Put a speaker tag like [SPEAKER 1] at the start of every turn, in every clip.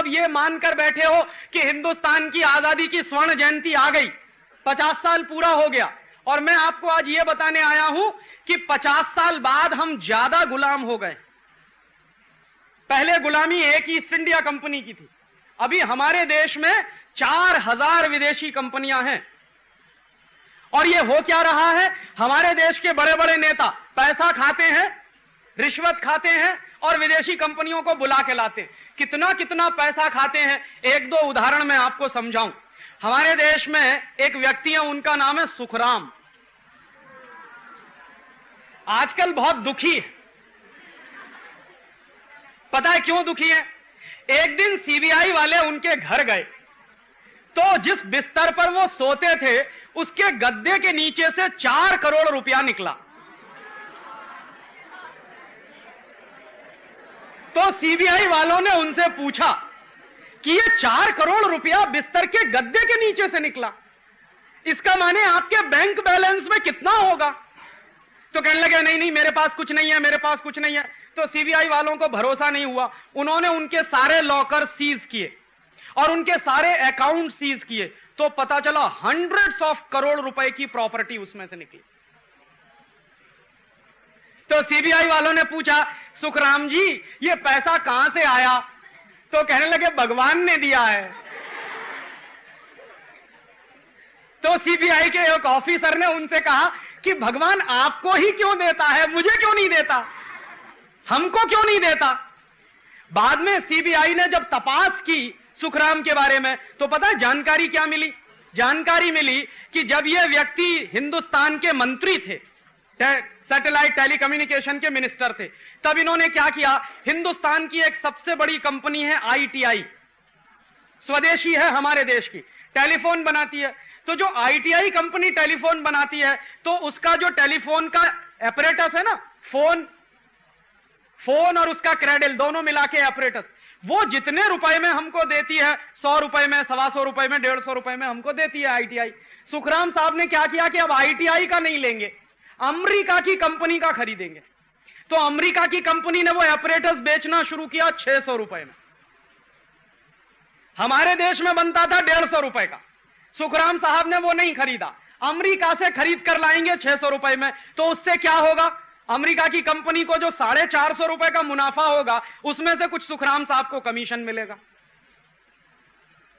[SPEAKER 1] सब ये मानकर बैठे हो कि हिंदुस्तान की आजादी की स्वर्ण जयंती आ गई, 50 साल पूरा हो गया, और मैं आपको आज ये बताने आया हूं कि 50 साल बाद हम ज्यादा गुलाम हो गए। पहले गुलामी एक ईस्ट इंडिया कंपनी की थी, अभी हमारे देश में 4000 विदेशी कंपनियां हैं। और ये हो क्या रहा है, हमारे देश के बड़े बड़े नेता पैसा खाते हैं, रिश्वत खाते हैं और विदेशी कंपनियों को बुला के लाते हैं। कितना कितना पैसा खाते हैं, एक दो उदाहरण मैं आपको समझाऊं। हमारे देश में एक व्यक्ति है, उनका नाम है सुखराम। आजकल बहुत दुखी है। पता है क्यों दुखी है? एक दिन सीबीआई वाले उनके घर गए तो जिस बिस्तर पर वो सोते थे उसके गद्दे के नीचे से 4 करोड़ रुपया निकला। तो सीबीआई वालों ने उनसे पूछा कि ये 4 करोड़ रुपया बिस्तर के गद्दे के नीचे से निकला, इसका माने आपके बैंक बैलेंस में कितना होगा? तो कहने लगे नहीं नहीं, मेरे पास कुछ नहीं है, मेरे पास कुछ नहीं है। तो सीबीआई वालों को भरोसा नहीं हुआ, उन्होंने उनके सारे लॉकर सीज किए और उनके सारे अकाउंट सीज किए, तो पता चला हंड्रेड्स ऑफ करोड़ रुपए की प्रॉपर्टी उसमें से निकली। तो सीबीआई वालों ने पूछा, सुखराम जी ये पैसा कहां से आया? तो कहने लगे भगवान ने दिया है। तो सीबीआई के एक ऑफिसर ने उनसे कहा कि भगवान आपको ही क्यों देता है, मुझे क्यों नहीं देता, हमको क्यों नहीं देता? बाद में सीबीआई ने जब तपास की सुखराम के बारे में, तो पता है जानकारी क्या मिली? जानकारी मिली कि जब यह व्यक्ति हिंदुस्तान के मंत्री थे, सैटेलाइट टेलीकम्युनिकेशन के मिनिस्टर थे, तब इन्होंने क्या किया, हिंदुस्तान की एक सबसे बड़ी कंपनी है आईटीआई, स्वदेशी है हमारे देश की, टेलीफोन बनाती है। तो जो आईटीआई कंपनी टेलीफोन बनाती है, तो उसका जो टेलीफोन का एपरेटस है ना, फोन और उसका क्रेडल दोनों मिला के एपरेटस, वो जितने रुपए में हमको देती है, 100 रुपए में, 125 रुपए में, 150 रुपए में हमको देती है आईटीआई। सुखराम साहब ने क्या किया कि अब आईटीआई का नहीं लेंगे, अमेरिका की कंपनी का खरीदेंगे। तो अमेरिका की कंपनी ने वो एपरेटस बेचना शुरू किया 600 रुपए में। हमारे देश में बनता था 150 रुपए का, सुखराम साहब ने वो नहीं खरीदा, अमेरिका से खरीद कर लाएंगे 600 रुपए में। तो उससे क्या होगा, अमेरिका की कंपनी को जो 450 रुपए का मुनाफा होगा, उसमें से कुछ सुखराम साहब को कमीशन मिलेगा।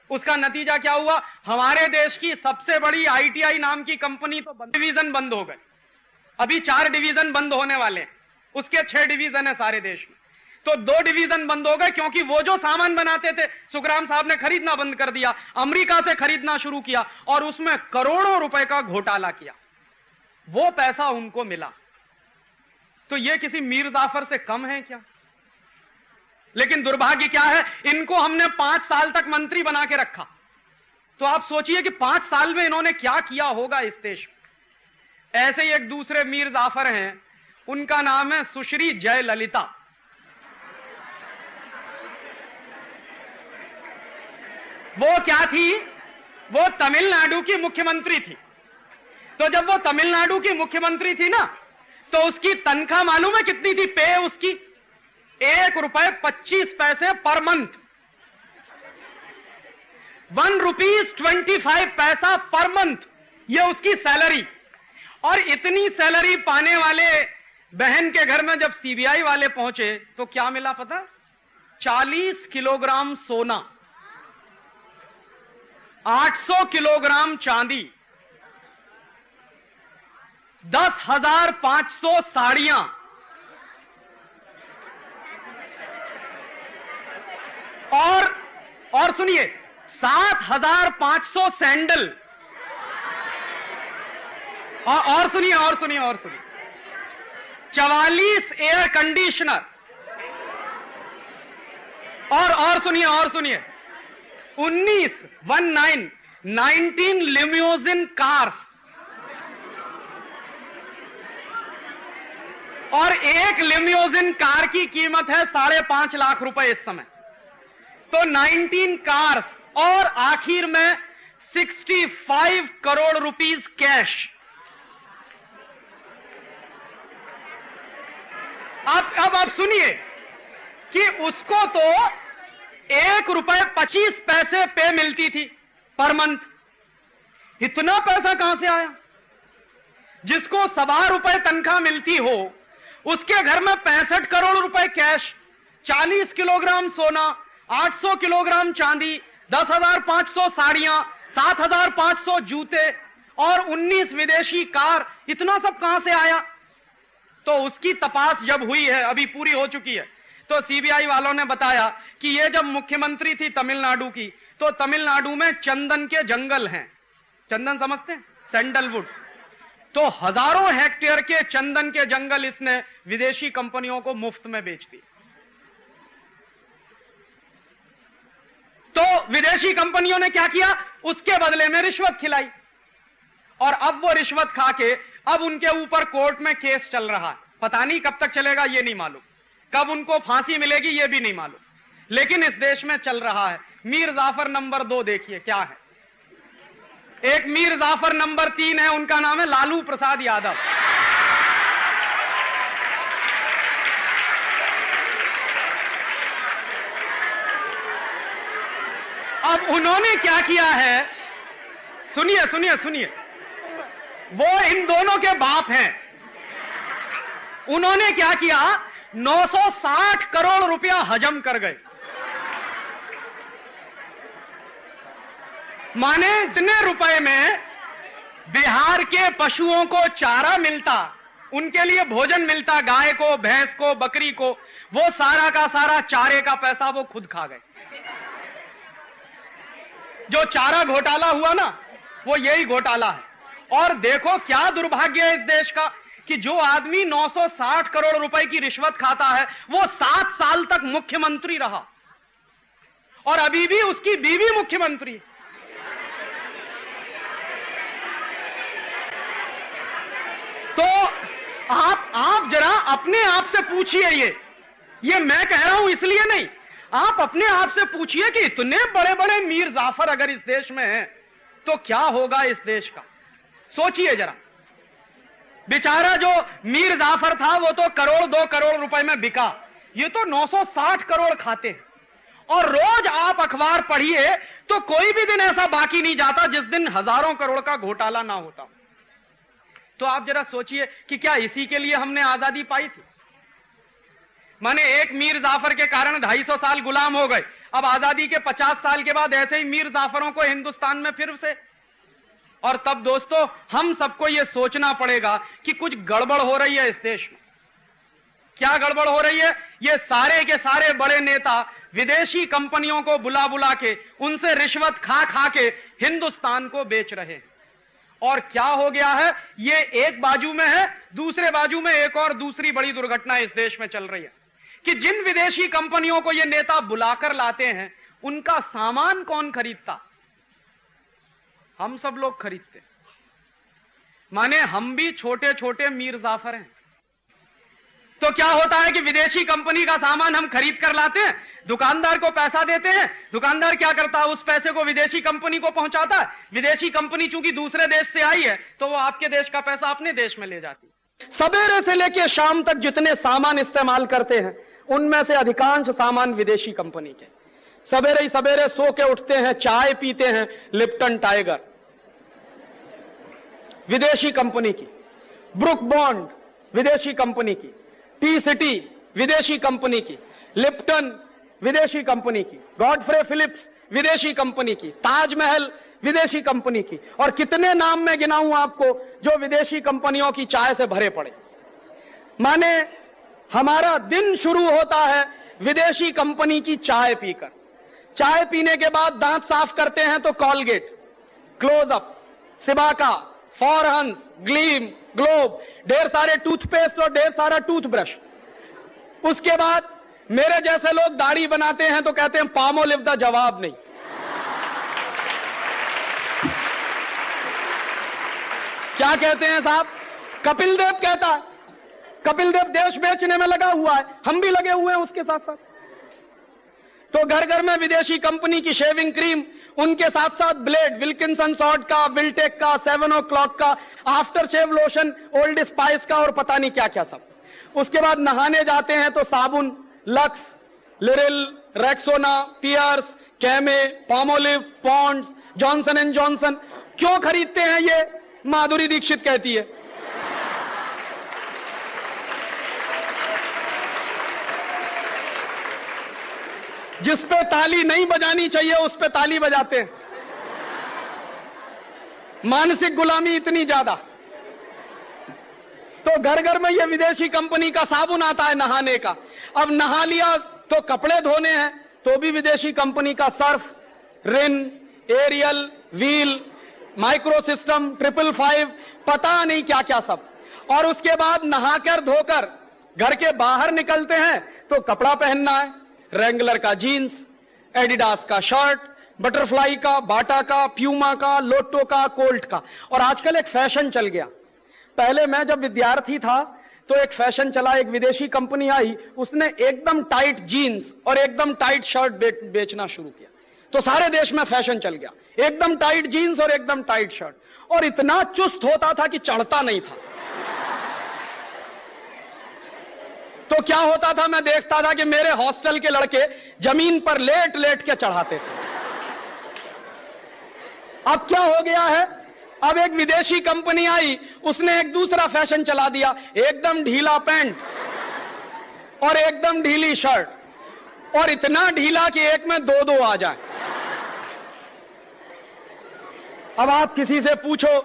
[SPEAKER 1] उसका नतीजा क्या हुआ, हमारे देश की सबसे बड़ी आईटीआई नाम की कंपनी तो डिवीजन बंद हो गए, अभी 4 डिवीजन बंद होने वाले हैं, उसके 6 डिवीजन है सारे देश में। तो 2 डिवीजन बंद हो गए, क्योंकि वो जो सामान बनाते थे सुखराम साहब ने खरीदना बंद कर दिया, अमेरिका से खरीदना शुरू किया और उसमें करोड़ों रुपए का घोटाला किया, वो पैसा उनको मिला। तो ये किसी मीर जाफर से कम है क्या? लेकिन दुर्भाग्य क्या है, इनको हमने 5 साल तक मंत्री बना के रखा। तो आप सोचिए कि 5 साल में इन्होंने क्या किया होगा इस देश में। ऐसे ही एक दूसरे मीर जाफर हैं, उनका नाम है सुश्री जयललिता। वो क्या थी, वो तमिलनाडु की मुख्यमंत्री थी। तो जब वो तमिलनाडु की मुख्यमंत्री थी ना, तो उसकी तनख्वाह मालूम है कितनी थी? पे उसकी ₹1.25 पर मंथ, ₹1.25 पर मंथ, ये उसकी सैलरी। और इतनी सैलरी पाने वाले बहन के घर में जब सीबीआई वाले पहुंचे तो क्या मिला पता? 40 किलोग्राम सोना, 800 किलोग्राम चांदी, 10,500 साड़ियां और सुनिए 7,500 सैंडल और सुनिए 44 एयर कंडीशनर और सुनिए 19 लिम्यूजिन कार्स और एक लिम्यूजिन कार की कीमत है 5.5 लाख रुपए इस समय। तो 19 कार्स और आखिर में 65 करोड़ रुपीस कैश। अब आप सुनिए कि उसको तो ₹1.25 पे मिलती थी पर मंथ। इतना पैसा कहां से आया? जिसको ₹1.25 तनख्वाह मिलती हो, उसके घर में 65 करोड़ रुपए कैश, 40 किलोग्राम सोना, 800 किलोग्राम चांदी, 10,500 साड़ियां, 7,500 जूते और 19 विदेशी कार, इतना सब कहां से आया? तो उसकी तपास जब हुई है, अभी पूरी हो चुकी है, तो सीबीआई वालों ने बताया कि ये जब मुख्यमंत्री थी तमिलनाडु की, तो तमिलनाडु में चंदन के जंगल हैं। चंदन समझते हैं? सैंडलवुड। तो हजारों हेक्टेयर के चंदन के जंगल इसने विदेशी कंपनियों को मुफ्त में बेच दिए। तो विदेशी कंपनियों ने क्या किया? उसके बदले में रिश्वत खिलाई, और अब वो रिश्वत खा के अब उनके ऊपर कोर्ट में केस चल रहा है। पता नहीं कब तक चलेगा, ये नहीं मालूम, कब उनको फांसी मिलेगी ये भी नहीं मालूम, लेकिन इस देश में चल रहा है। मीर जाफर नंबर 2 देखिए क्या है। एक मीर जाफर नंबर 3 है, उनका नाम है लालू प्रसाद यादव। अब उन्होंने क्या किया है, सुनिए सुनिए सुनिए, वो इन दोनों के बाप हैं। उन्होंने क्या किया, 960 करोड़ रुपया हजम कर गए। माने इतने रुपए में बिहार के पशुओं को चारा मिलता, उनके लिए भोजन मिलता, गाय को, भैंस को, बकरी को, वो सारा का सारा चारे का पैसा वो खुद खा गए। जो चारा घोटाला हुआ ना, वो यही घोटाला है। और देखो क्या दुर्भाग्य है इस देश का कि जो आदमी 960 करोड़ रुपए की रिश्वत खाता है, वो 7 साल तक मुख्यमंत्री रहा, और अभी भी उसकी बीवी मुख्यमंत्री है। तो आप जरा अपने आप से पूछिए, ये मैं कह रहा हूं इसलिए नहीं, आप अपने आप से पूछिए कि इतने बड़े बड़े मीर जाफर अगर इस देश में हैं, तो क्या होगा इस देश का? सोचिए जरा। बेचारा जो मीर जाफर था वो तो करोड़ 2 करोड़ रुपए में बिका, ये तो 960 करोड़ खाते हैं। और रोज आप अखबार पढ़िए तो कोई भी दिन ऐसा बाकी नहीं जाता जिस दिन हजारों करोड़ का घोटाला ना होता। तो आप जरा सोचिए कि क्या इसी के लिए हमने आजादी पाई थी? माने एक मीर जाफर के कारण 250 साल गुलाम हो गए। अब आजादी के 50 साल के बाद ऐसे ही मीर जाफरों को हिंदुस्तान में फिर से, और तब दोस्तों हम सबको यह सोचना पड़ेगा कि कुछ गड़बड़ हो रही है इस देश में। क्या गड़बड़ हो रही है? ये सारे के सारे बड़े नेता विदेशी कंपनियों को बुला बुला के उनसे रिश्वत खा खा के हिंदुस्तान को बेच रहे हैं। और क्या हो गया है, ये एक बाजू में है, दूसरे बाजू में एक और दूसरी बड़ी दुर्घटना इस देश में चल रही है कि जिन विदेशी कंपनियों को ये नेता बुलाकर लाते हैं, उनका सामान कौन खरीदता? हम सब लोग खरीदते। माने हम भी छोटे छोटे मीर जाफर हैं। तो क्या होता है कि विदेशी कंपनी का सामान हम खरीद कर लाते हैं, दुकानदार को पैसा देते हैं, दुकानदार क्या करता है, उस पैसे को विदेशी कंपनी को पहुंचाता है। विदेशी कंपनी चूंकि दूसरे देश से आई है तो वो आपके देश का पैसा अपने देश में ले जाती है। सवेरे से लेकर शाम तक जितने सामान इस्तेमाल करते हैं, उनमें से अधिकांश सामान विदेशी कंपनी के। सवेरे ही सवेरे सो के उठते हैं, चाय पीते हैं, लिप्टन टाइगर विदेशी कंपनी की, ब्रुक बॉन्ड विदेशी कंपनी की, टी सिटी विदेशी कंपनी की, लिप्टन विदेशी कंपनी की, गॉडफ्रे फिलिप्स विदेशी कंपनी की, ताजमहल विदेशी कंपनी की, और कितने नाम मैं गिनाऊं आपको जो विदेशी कंपनियों की चाय से भरे पड़े। माने हमारा दिन शुरू होता है विदेशी कंपनी की चाय पीकर। चाय पीने के बाद दांत साफ करते हैं तो Colgate, Closeup, Cibaca, Forhans, Gleem, Globe, ढेर सारे टूथपेस्ट और ढेर सारा टूथब्रश। उसके बाद मेरे जैसे लोग दाढ़ी बनाते हैं तो कहते हैं पामोलिव दा जवाब नहीं। क्या कहते हैं साहब? कपिल देव कहता है। कपिल देव देश बेचने में लगा हुआ है, हम भी लगे हुए हैं उसके साथ साथ। तो घर घर में विदेशी कंपनी की शेविंग क्रीम, उनके साथ साथ ब्लेड, विल्किंसन सॉर्ट का, विल्टेक का, 7 o'clock का, after shave lotion, Old Spice का, और पता नहीं क्या क्या सब। उसके बाद नहाने जाते हैं तो साबुन, Lux, Liril, Rexona, Pears, Camay, Palmolive, Pond's, Johnson and Johnson. क्यों खरीदते हैं ये? माधुरी दीक्षित कहती है। जिस पे ताली नहीं बजानी चाहिए उस पे ताली बजाते हैं। मानसिक गुलामी इतनी ज्यादा। तो घर घर में ये विदेशी कंपनी का साबुन आता है नहाने का। अब नहा लिया तो कपड़े धोने हैं तो भी विदेशी कंपनी का सर्फ, रिन, एरियल, व्हील, माइक्रो सिस्टम, 555, पता नहीं क्या क्या सब। और उसके बाद नहाकर धोकर घर के बाहर निकलते हैं तो कपड़ा पहनना है, रेंगलर का जीन्स, एडिडास का शर्ट, बटरफ्लाई का, बाटा का, प्यूमा का, लोटो का, कोल्ट का। और आजकल एक फैशन चल गया। पहले मैं जब विद्यार्थी था तो एक फैशन चला, एक विदेशी कंपनी आई, उसने एकदम टाइट जीन्स और एकदम टाइट शर्ट बेचना शुरू किया। तो सारे देश में फैशन चल गया, एकदम टाइट जीन्स और एकदम टाइट शर्ट। और इतना चुस्त होता था कि चढ़ता नहीं था। तो क्या होता था, मैं देखता था कि मेरे हॉस्टल के लड़के जमीन पर लेट लेट के चढ़ाते थे। अब क्या हो गया है, अब एक विदेशी कंपनी आई, उसने एक दूसरा फैशन चला दिया, एकदम ढीला पैंट और एकदम ढीली शर्ट, और इतना ढीला कि एक में दो दो आ जाए। अब आप किसी से पूछो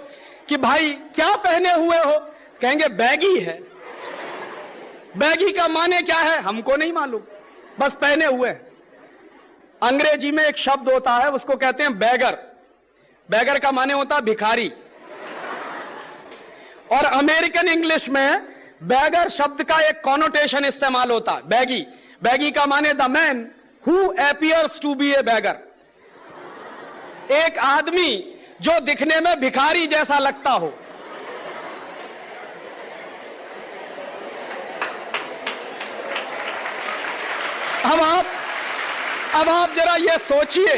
[SPEAKER 1] कि भाई क्या पहने हुए हो, कहेंगे बैगी है। बैगी का माने क्या है हमको नहीं मालूम, बस पहने हुए। अंग्रेजी में एक शब्द होता है, उसको कहते हैं बैगर। बैगर का माने होता है भिखारी। और अमेरिकन इंग्लिश में बैगर शब्द का एक कॉनोटेशन इस्तेमाल होता है, बैगी। बैगी का माने the man who appears to be a beggar, एक आदमी जो दिखने में भिखारी जैसा लगता हो। अब आप जरा ये सोचिए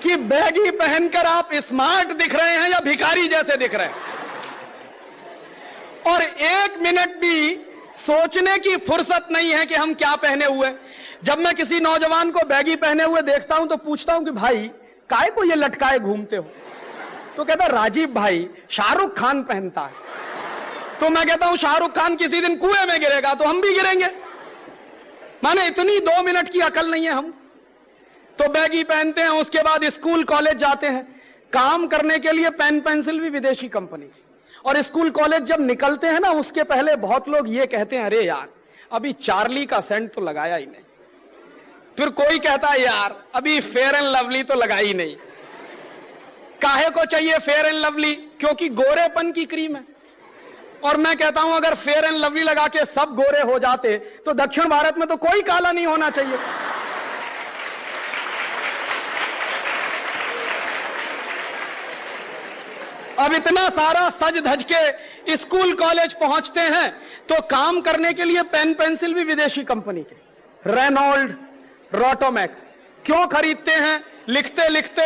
[SPEAKER 1] कि बैगी पहनकर आप स्मार्ट दिख रहे हैं या भिखारी जैसे दिख रहे हैं। और एक मिनट भी सोचने की फुर्सत नहीं है कि हम क्या पहने हुए। जब मैं किसी नौजवान को बैगी पहने हुए देखता हूं तो पूछता हूं कि भाई काहे को ये लटकाए घूमते हो? तो कहता राजीव भाई शाहरुख खान पहनता है। तो मैं कहता हूं शाहरुख खान किसी दिन कुएं में गिरेगा तो हम भी गिरेंगे। माने इतनी 2 मिनट की अकल नहीं है हम तो बैगी पहनते हैं। उसके बाद स्कूल कॉलेज जाते हैं, काम करने के लिए पेन पेंसिल भी विदेशी कंपनी की। और स्कूल कॉलेज जब निकलते हैं ना, उसके पहले बहुत लोग ये कहते हैं अरे यार अभी चार्ली का सेंट तो लगाया ही नहीं। फिर कोई कहता है यार अभी फेयर एंड लवली तो लगाई ही नहीं। काहे को चाहिए फेयर एंड लवली? क्योंकि गोरेपन की क्रीम है। और मैं कहता हूं अगर फेयर एंड लवली लगा के सब गोरे हो जाते तो दक्षिण भारत में तो कोई काला नहीं होना चाहिए। अब इतना सारा सज धज के स्कूल कॉलेज पहुंचते हैं तो काम करने के लिए पेन पेंसिल भी विदेशी कंपनी के, रेनॉल्ड, रोटोमैक। क्यों खरीदते हैं? लिखते लिखते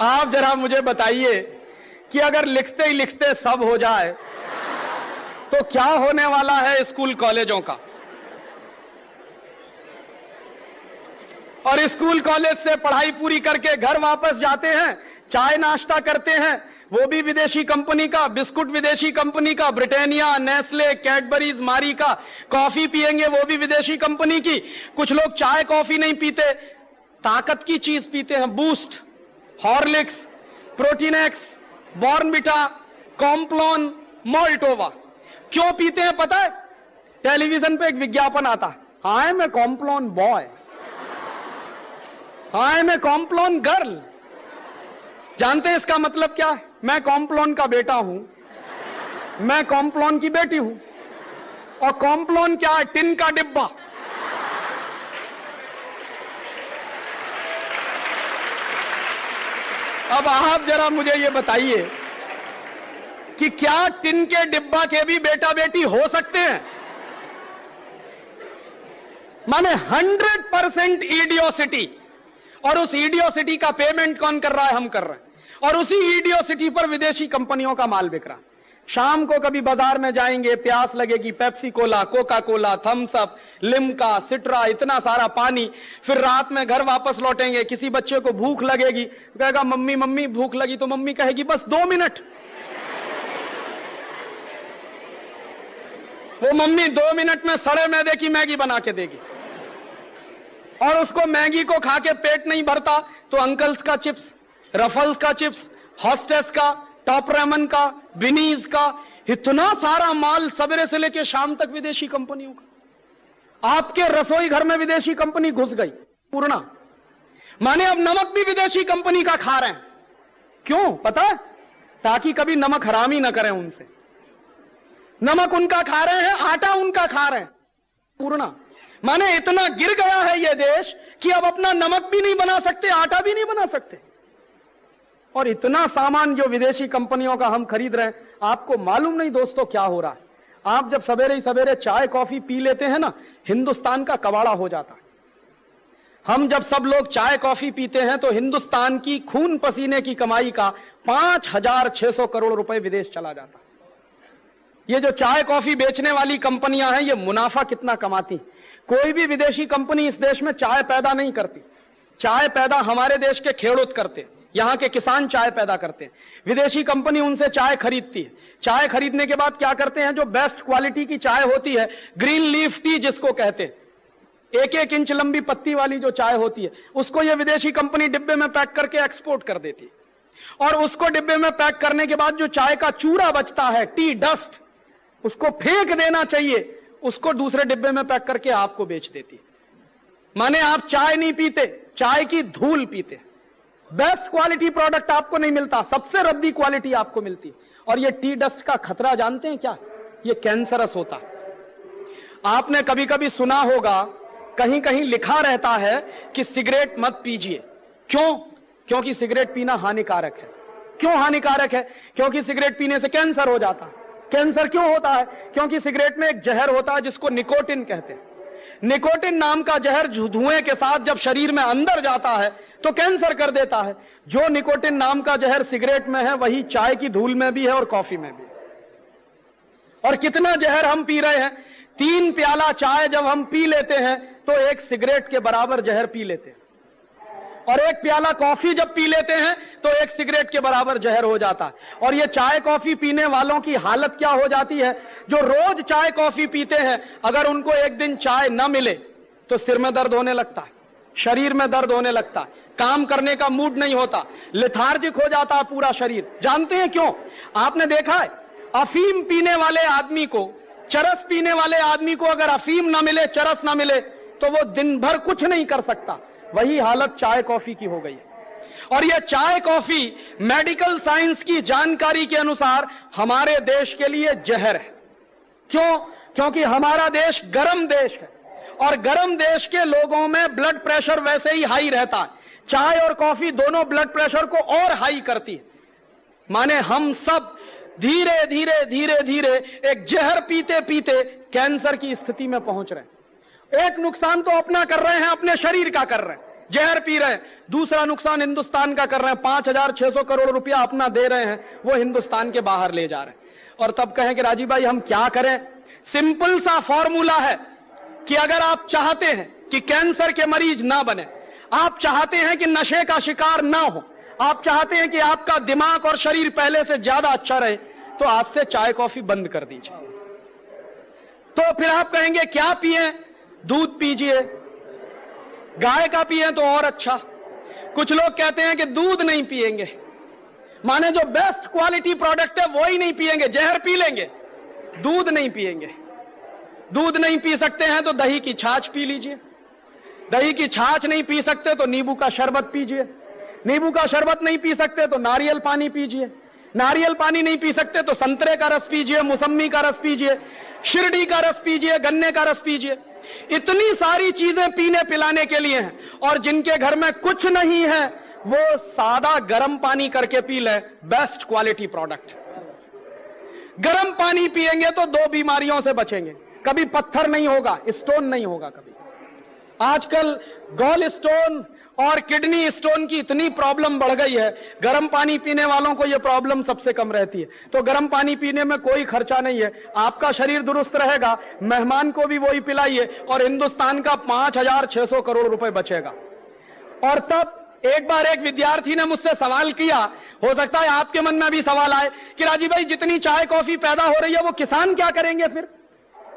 [SPEAKER 1] आप जरा मुझे बताइए कि अगर लिखते ही लिखते सब हो जाए तो क्या होने वाला है स्कूल कॉलेजों का। और स्कूल कॉलेज से पढ़ाई पूरी करके घर वापस जाते हैं, चाय नाश्ता करते हैं, वो भी विदेशी कंपनी का, बिस्कुट विदेशी कंपनी का, ब्रिटानिया, नेस्ले, कैडबरीज, मारी का। कॉफी पिएंगे वो भी विदेशी कंपनी की। कुछ लोग चाय कॉफी नहीं पीते, ताकत की चीज पीते हैं, Boost, Horlicks, Protinex, Bournvita, Complan, Maltova. क्यों पीते हैं पता है? टेलीविजन पे एक विज्ञापन आता है, I am a Complan boy, I am a Complan girl. जानते हैं इसका मतलब क्या है? मैं कॉम्प्लॉन का बेटा हूं, मैं कॉम्प्लॉन की बेटी हूं। और कॉम्प्लॉन क्या है? टिन का डिब्बा। अब आप जरा मुझे ये बताइए कि क्या टिन के डिब्बा के भी बेटा बेटी हो सकते हैं? माने 100% इडियोसिटी। और उस इडियोसिटी का पेमेंट कौन कर रहा है? हम कर रहे हैं। और उसी इडियोसिटी पर विदेशी कंपनियों का माल बिक रहा है। शाम को कभी बाजार में जाएंगे, प्यास लगेगी, Pepsi cola, Coca Cola, Thums Up, Limca, Citra, इतना सारा पानी। फिर रात में घर वापस लौटेंगे, किसी बच्चे को भूख लगेगी तो कहेगा मम्मी मम्मी भूख लगी, तो मम्मी कहेगी बस 2 मिनट। वो मम्मी 2 मिनट में सड़े मैदे की मैगी बना के देगी, और उसको मैगी को खा के पेट नहीं भरता तो अंकल्स का चिप्स, रफल्स का चिप्स, हॉस्टेस का, टॉप रेमन का, बिनीज का, इतना सारा माल सवेरे से लेकर शाम तक विदेशी कंपनियों का। आपके रसोई घर में विदेशी कंपनी घुस गई पूर्णा, माने अब नमक भी विदेशी कंपनी का खा रहे हैं। क्यों पता है? ताकि कभी नमक हरामी ना करें उनसे। नमक उनका खा रहे हैं, आटा उनका खा रहे हैं पूर्णा। माने इतना गिर गया है यह देश कि अब अपना नमक भी नहीं बना सकते, आटा भी नहीं बना सकते। और इतना सामान जो विदेशी कंपनियों का हम खरीद रहे हैं, आपको मालूम नहीं दोस्तों क्या हो रहा है। आप जब सवेरे ही सवेरे चाय कॉफी पी लेते हैं ना, हिंदुस्तान का कबाड़ा हो जाता है। हम जब सब लोग चाय कॉफी पीते हैं तो हिंदुस्तान की खून पसीने की कमाई का 5,600 करोड़ रुपए विदेश चला जाता है। ये जो चाय कॉफी बेचने वाली कंपनियां हैं, ये मुनाफा कितना कमाती। कोई भी विदेशी कंपनी इस देश में चाय पैदा नहीं करती। चाय पैदा हमारे देश के खेड़ूत करते, यहां के किसान चाय पैदा करते हैं। विदेशी कंपनी उनसे चाय खरीदती है। चाय खरीदने के बाद क्या करते हैं, जो बेस्ट क्वालिटी की चाय होती है, ग्रीन लीफ टी जिसको कहते हैं, 1-1 इंच लंबी पत्ती वाली जो चाय होती है, उसको ये विदेशी कंपनी डिब्बे में पैक करके एक्सपोर्ट कर देती है। और उसको डिब्बे में पैक करने के बाद जो चाय का चूरा बचता है, टी डस्ट, उसको फेंक देना चाहिए, उसको दूसरे डिब्बे में पैक करके आपको बेच देती है। माने आप चाय नहीं पीते, चाय की धूल पीते। बेस्ट क्वालिटी प्रोडक्ट आपको नहीं मिलता, सबसे रद्दी क्वालिटी आपको मिलती। और ये टी डस्ट का खतरा जानते हैं क्या? ये कैंसरस होता है। आपने कभी कभी सुना होगा, कहीं कहीं लिखा रहता है कि सिगरेट मत पीजिए। क्यों? क्योंकि सिगरेट पीना हानिकारक है। क्यों हानिकारक है? क्योंकि सिगरेट पीने से कैंसर हो जाता है। कैंसर क्यों होता है? क्योंकि सिगरेट में एक जहर होता है जिसको निकोटिन कहते हैं। निकोटिन नाम का जहर धुएं के साथ जब शरीर में अंदर जाता है तो कैंसर कर देता है। जो निकोटिन नाम का जहर सिगरेट में है, वही चाय की धूल में भी है और कॉफी में भी। और कितना जहर हम पी रहे हैं। 3 प्याला चाय जब हम पी लेते हैं तो 1 सिगरेट के बराबर जहर पी लेते हैं, और 1 प्याला कॉफी जब पी लेते हैं तो 1 सिगरेट के बराबर जहर हो जाता है। और ये चाय कॉफी पीने वालों की हालत क्या हो जाती है, जो रोज चाय कॉफी पीते हैं, अगर उनको एक दिन चाय न मिले तो सिर में दर्द होने लगता है, शरीर में दर्द होने लगता है, काम करने का मूड नहीं होता, लेथार्जिक हो जाता है पूरा शरीर। जानते हैं क्यों? आपने देखा है, अफीम पीने वाले आदमी को, चरस पीने वाले आदमी को अगर अफीम ना मिले, चरस ना मिले, तो वो दिन भर कुछ नहीं कर सकता। वही हालत चाय कॉफी की हो गई है। और यह चाय कॉफी मेडिकल साइंस की जानकारी के अनुसार हमारे देश के लिए जहर है। क्यों? क्योंकि हमारा देश गर्म देश है, और गर्म देश के लोगों में ब्लड प्रेशर वैसे ही हाई रहता है। चाय और कॉफी दोनों ब्लड प्रेशर को और हाई करती है। माने हम सब धीरे धीरे धीरे धीरे एक जहर पीते पीते कैंसर की स्थिति में पहुंच रहे हैं। एक नुकसान तो अपना कर रहे हैं, अपने शरीर का कर रहे हैं, जहर पी रहे हैं। दूसरा नुकसान हिंदुस्तान का कर रहे हैं, 5,600 करोड़ रुपया अपना दे रहे हैं, वो हिंदुस्तान के बाहर ले जा रहे हैं। और तब कहें कि राजीव भाई हम क्या करें? सिंपल सा फॉर्मूला है कि अगर आप चाहते हैं कि कैंसर के मरीज ना बने, आप चाहते हैं कि नशे का शिकार ना हो, आप चाहते हैं कि आपका दिमाग और शरीर पहले से ज्यादा अच्छा रहे, तो आज से चाय कॉफी बंद कर दीजिए। तो फिर आप कहेंगे क्या पिए? दूध पीजिए, गाय का पिए तो और अच्छा। कुछ लोग कहते हैं कि दूध नहीं पिएंगे, माने जो बेस्ट क्वालिटी प्रोडक्ट है वो ही नहीं पिएंगे, जहर पी लेंगे, दूध नहीं पिएंगे। दूध नहीं पी सकते हैं तो दही की छाछ पी लीजिए, दही की छाछ नहीं पी सकते तो नींबू का शरबत पीजिए, नींबू का शरबत नहीं पी सकते तो नारियल पानी पीजिए, नारियल पानी नहीं पी सकते तो संतरे का रस पीजिए, मौसम्मी का रस पीजिए, शिरडी का रस पीजिए, गन्ने का रस पीजिए। इतनी सारी चीजें पीने पिलाने के लिए हैं। और जिनके घर में कुछ नहीं है वो सादा गर्म पानी करके पी ले, बेस्ट क्वालिटी प्रोडक्ट। गर्म पानी पिएंगे तो 2 बीमारियों से बचेंगे, कभी पत्थर नहीं होगा, स्टोन नहीं होगा कभी। आजकल गॉल स्टोन और किडनी स्टोन की इतनी प्रॉब्लम बढ़ गई है, गर्म पानी पीने वालों को यह प्रॉब्लम सबसे कम रहती है। तो गर्म पानी पीने में कोई खर्चा नहीं है, आपका शरीर दुरुस्त रहेगा, मेहमान को भी वही पिलाइए और हिंदुस्तान का 5,600 करोड़ रुपए बचेगा। और तब एक बार एक विद्यार्थी ने मुझसे सवाल किया, हो सकता है आपके मन में भी सवाल आए कि राजीव भाई जितनी चाय कॉफी पैदा हो रही है वो किसान क्या करेंगे फिर?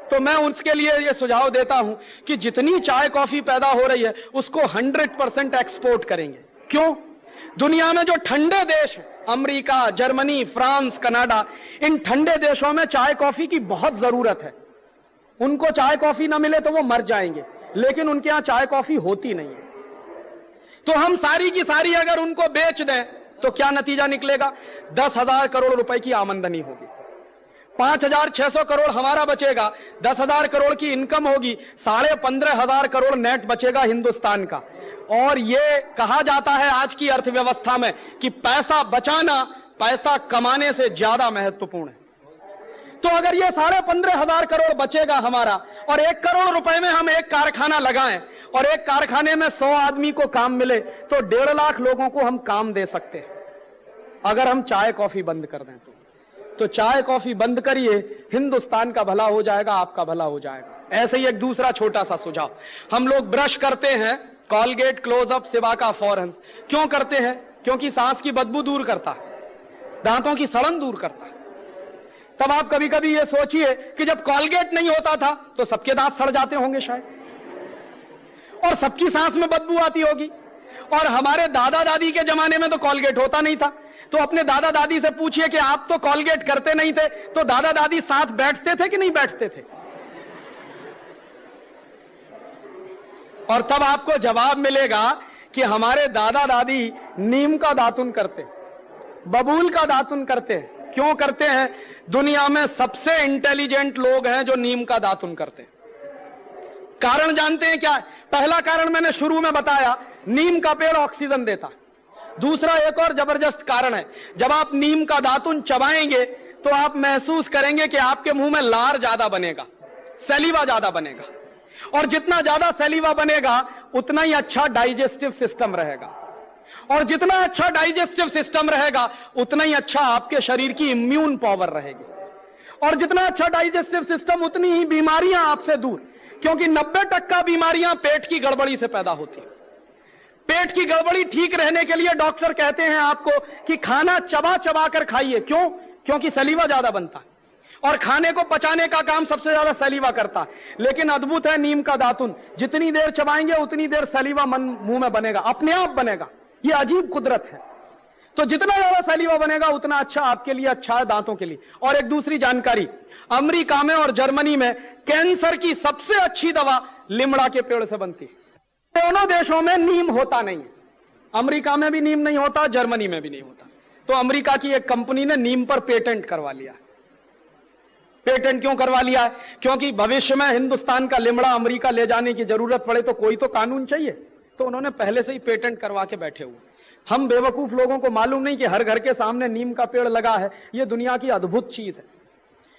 [SPEAKER 1] तो मैं उसके लिए यह सुझाव देता हूं कि जितनी चाय कॉफी पैदा हो रही है उसको 100% एक्सपोर्ट करेंगे। क्यों? दुनिया में जो ठंडे देश हैं, अमेरिका, जर्मनी, फ्रांस, कनाडा, इन ठंडे देशों में चाय कॉफी की बहुत जरूरत है। उनको चाय कॉफी ना मिले तो वो मर जाएंगे, लेकिन उनके यहां चाय कॉफी होती नहीं है। तो हम सारी की सारी अगर उनको बेच दें तो क्या नतीजा निकलेगा? 10,000 करोड़ रुपए की आमदनी होगी, 5,600 करोड़ हमारा बचेगा, 10,000 करोड़ की इनकम होगी, 15,500 करोड़ नेट बचेगा हिंदुस्तान का। और यह कहा जाता है आज की अर्थव्यवस्था में कि पैसा बचाना पैसा कमाने से ज्यादा महत्वपूर्ण है। तो अगर ये 15,500 करोड़ बचेगा हमारा और 1 करोड़ रुपए में हम एक कारखाना लगाएं और एक कारखाने में 100 आदमी को काम मिले तो 1.5 लाख लोगों को हम काम दे सकते हैं। अगर हम चाय कॉफी बंद कर दें तो चाय कॉफी बंद करिए, हिंदुस्तान का भला हो जाएगा, आपका भला हो जाएगा। ऐसे ही एक दूसरा छोटा सा सुझाव, हम लोग ब्रश करते हैं कॉलगेट, क्लोजअप, सिबाका, फॉरेंस। क्यों करते हैं? क्योंकि सांस की बदबू दूर करता है, दांतों की सड़न दूर करता है। तब आप कभी कभी ये सोचिए कि जब कॉलगेट नहीं होता था तो सबके दांत सड़ जाते होंगे शायद, और सबकी सांस में बदबू आती होगी। और हमारे दादा दादी के जमाने में तो कॉलगेट होता नहीं था, तो अपने दादा दादी से पूछिए कि आप तो कॉलगेट करते नहीं थे, तो दादा दादी साथ बैठते थे कि नहीं बैठते थे? और तब आपको जवाब मिलेगा कि हमारे दादा दादी नीम का दातुन करते, बबूल का दातुन करते। क्यों करते हैं? दुनिया में सबसे इंटेलिजेंट लोग हैं जो नीम का दातुन करते हैं। कारण जानते हैं क्या? पहला कारण मैंने शुरू में बताया, नीम का पेड़ ऑक्सीजन देता। दूसरा एक और जबरदस्त कारण है, जब आप नीम का दातुन चबाएंगे तो आप महसूस करेंगे कि आपके मुंह में लार ज्यादा बनेगा, सलीवा ज्यादा बनेगा, और जितना ज्यादा सलीवा बनेगा उतना ही अच्छा डाइजेस्टिव सिस्टम रहेगा, और जितना अच्छा डाइजेस्टिव सिस्टम रहेगा उतना ही अच्छा आपके शरीर की इम्यून पावर रहेगी, और जितना अच्छा डाइजेस्टिव सिस्टम उतनी ही बीमारियां आपसे दूर, क्योंकि 90% बीमारियां पेट की गड़बड़ी से पैदा होती है। पेट की गड़बड़ी ठीक रहने के लिए डॉक्टर कहते हैं आपको कि खाना चबा चबा कर खाइए। क्यों? क्योंकि सलीवा ज्यादा बनता है और खाने को पचाने का काम सबसे ज्यादा सलीवा करता है। लेकिन अद्भुत है नीम का दातुन, जितनी देर चबाएंगे उतनी देर सलीवा मुंह में बनेगा, अपने आप बनेगा। यह अजीब कुदरत है। तो जितना ज्यादा सलीवा बनेगा उतना अच्छा आपके लिए, अच्छा है दांतों के लिए। और एक दूसरी जानकारी, अमेरिका में और जर्मनी में कैंसर की सबसे अच्छी दवा लिमड़ा के पेड़ से बनती है। दोनों देशों में नीम होता नहीं है, अमेरिका में भी नीम नहीं होता, जर्मनी में भी नहीं होता। तो अमेरिका की एक कंपनी ने नीम पर पेटेंट करवा लिया। पेटेंट क्यों करवा लिया? क्योंकि भविष्य में हिंदुस्तान का लिमड़ा अमेरिका ले जाने की जरूरत पड़े तो कोई तो कानून चाहिए, तो उन्होंने पहले से ही पेटेंट करवा के बैठे हुए। हम बेवकूफ लोगों को मालूम नहीं कि हर घर के सामने नीम का पेड़ लगा है। यह दुनिया की अद्भुत चीज है।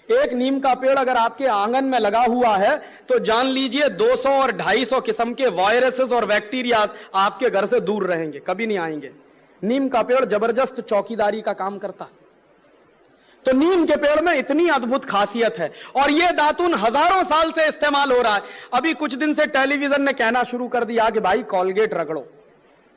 [SPEAKER 1] एक नीम का पेड़ अगर आपके आंगन में लगा हुआ है तो जान लीजिए 200 और 250 किस्म के वायरसेस और बैक्टीरिया आपके घर से दूर रहेंगे, कभी नहीं आएंगे। नीम का पेड़ जबरदस्त चौकीदारी का काम करता है। तो नीम के पेड़ में इतनी अद्भुत खासियत है, और यह दातुन हजारों साल से इस्तेमाल हो रहा है। अभी कुछ दिन से टेलीविजन ने कहना शुरू कर दिया कि भाई कॉलगेट रगड़ो,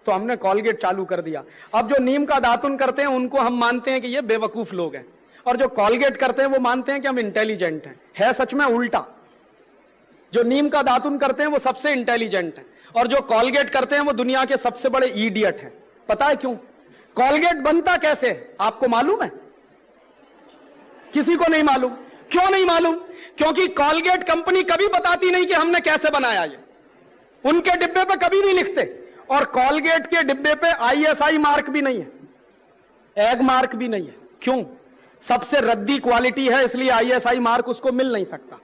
[SPEAKER 1] तो हमने कॉलगेट चालू कर दिया। अब जो नीम का दातुन करते हैं उनको हम मानते हैं कि ये बेवकूफ लोग हैं, और जो कॉलगेट करते हैं वो मानते हैं कि हम इंटेलिजेंट हैं। है सच में उल्टा। जो नीम का दातुन करते हैं वो सबसे इंटेलिजेंट हैं, और जो कॉलगेट करते हैं वो दुनिया के सबसे बड़े इडियट हैं। पता है क्यों? कॉलगेट बनता कैसे आपको मालूम है? किसी को नहीं मालूम। क्यों नहीं मालूम? क्योंकि कॉलगेट कंपनी कभी बताती नहीं कि हमने कैसे बनाया। ये उनके डिब्बे पे कभी नहीं लिखते, और कॉलगेट के डिब्बे पे ISI मार्क भी नहीं है, एग मार्क भी नहीं है। क्यों? सबसे रद्दी क्वालिटी है, इसलिए ISI मार्क उसको मिल नहीं सकता।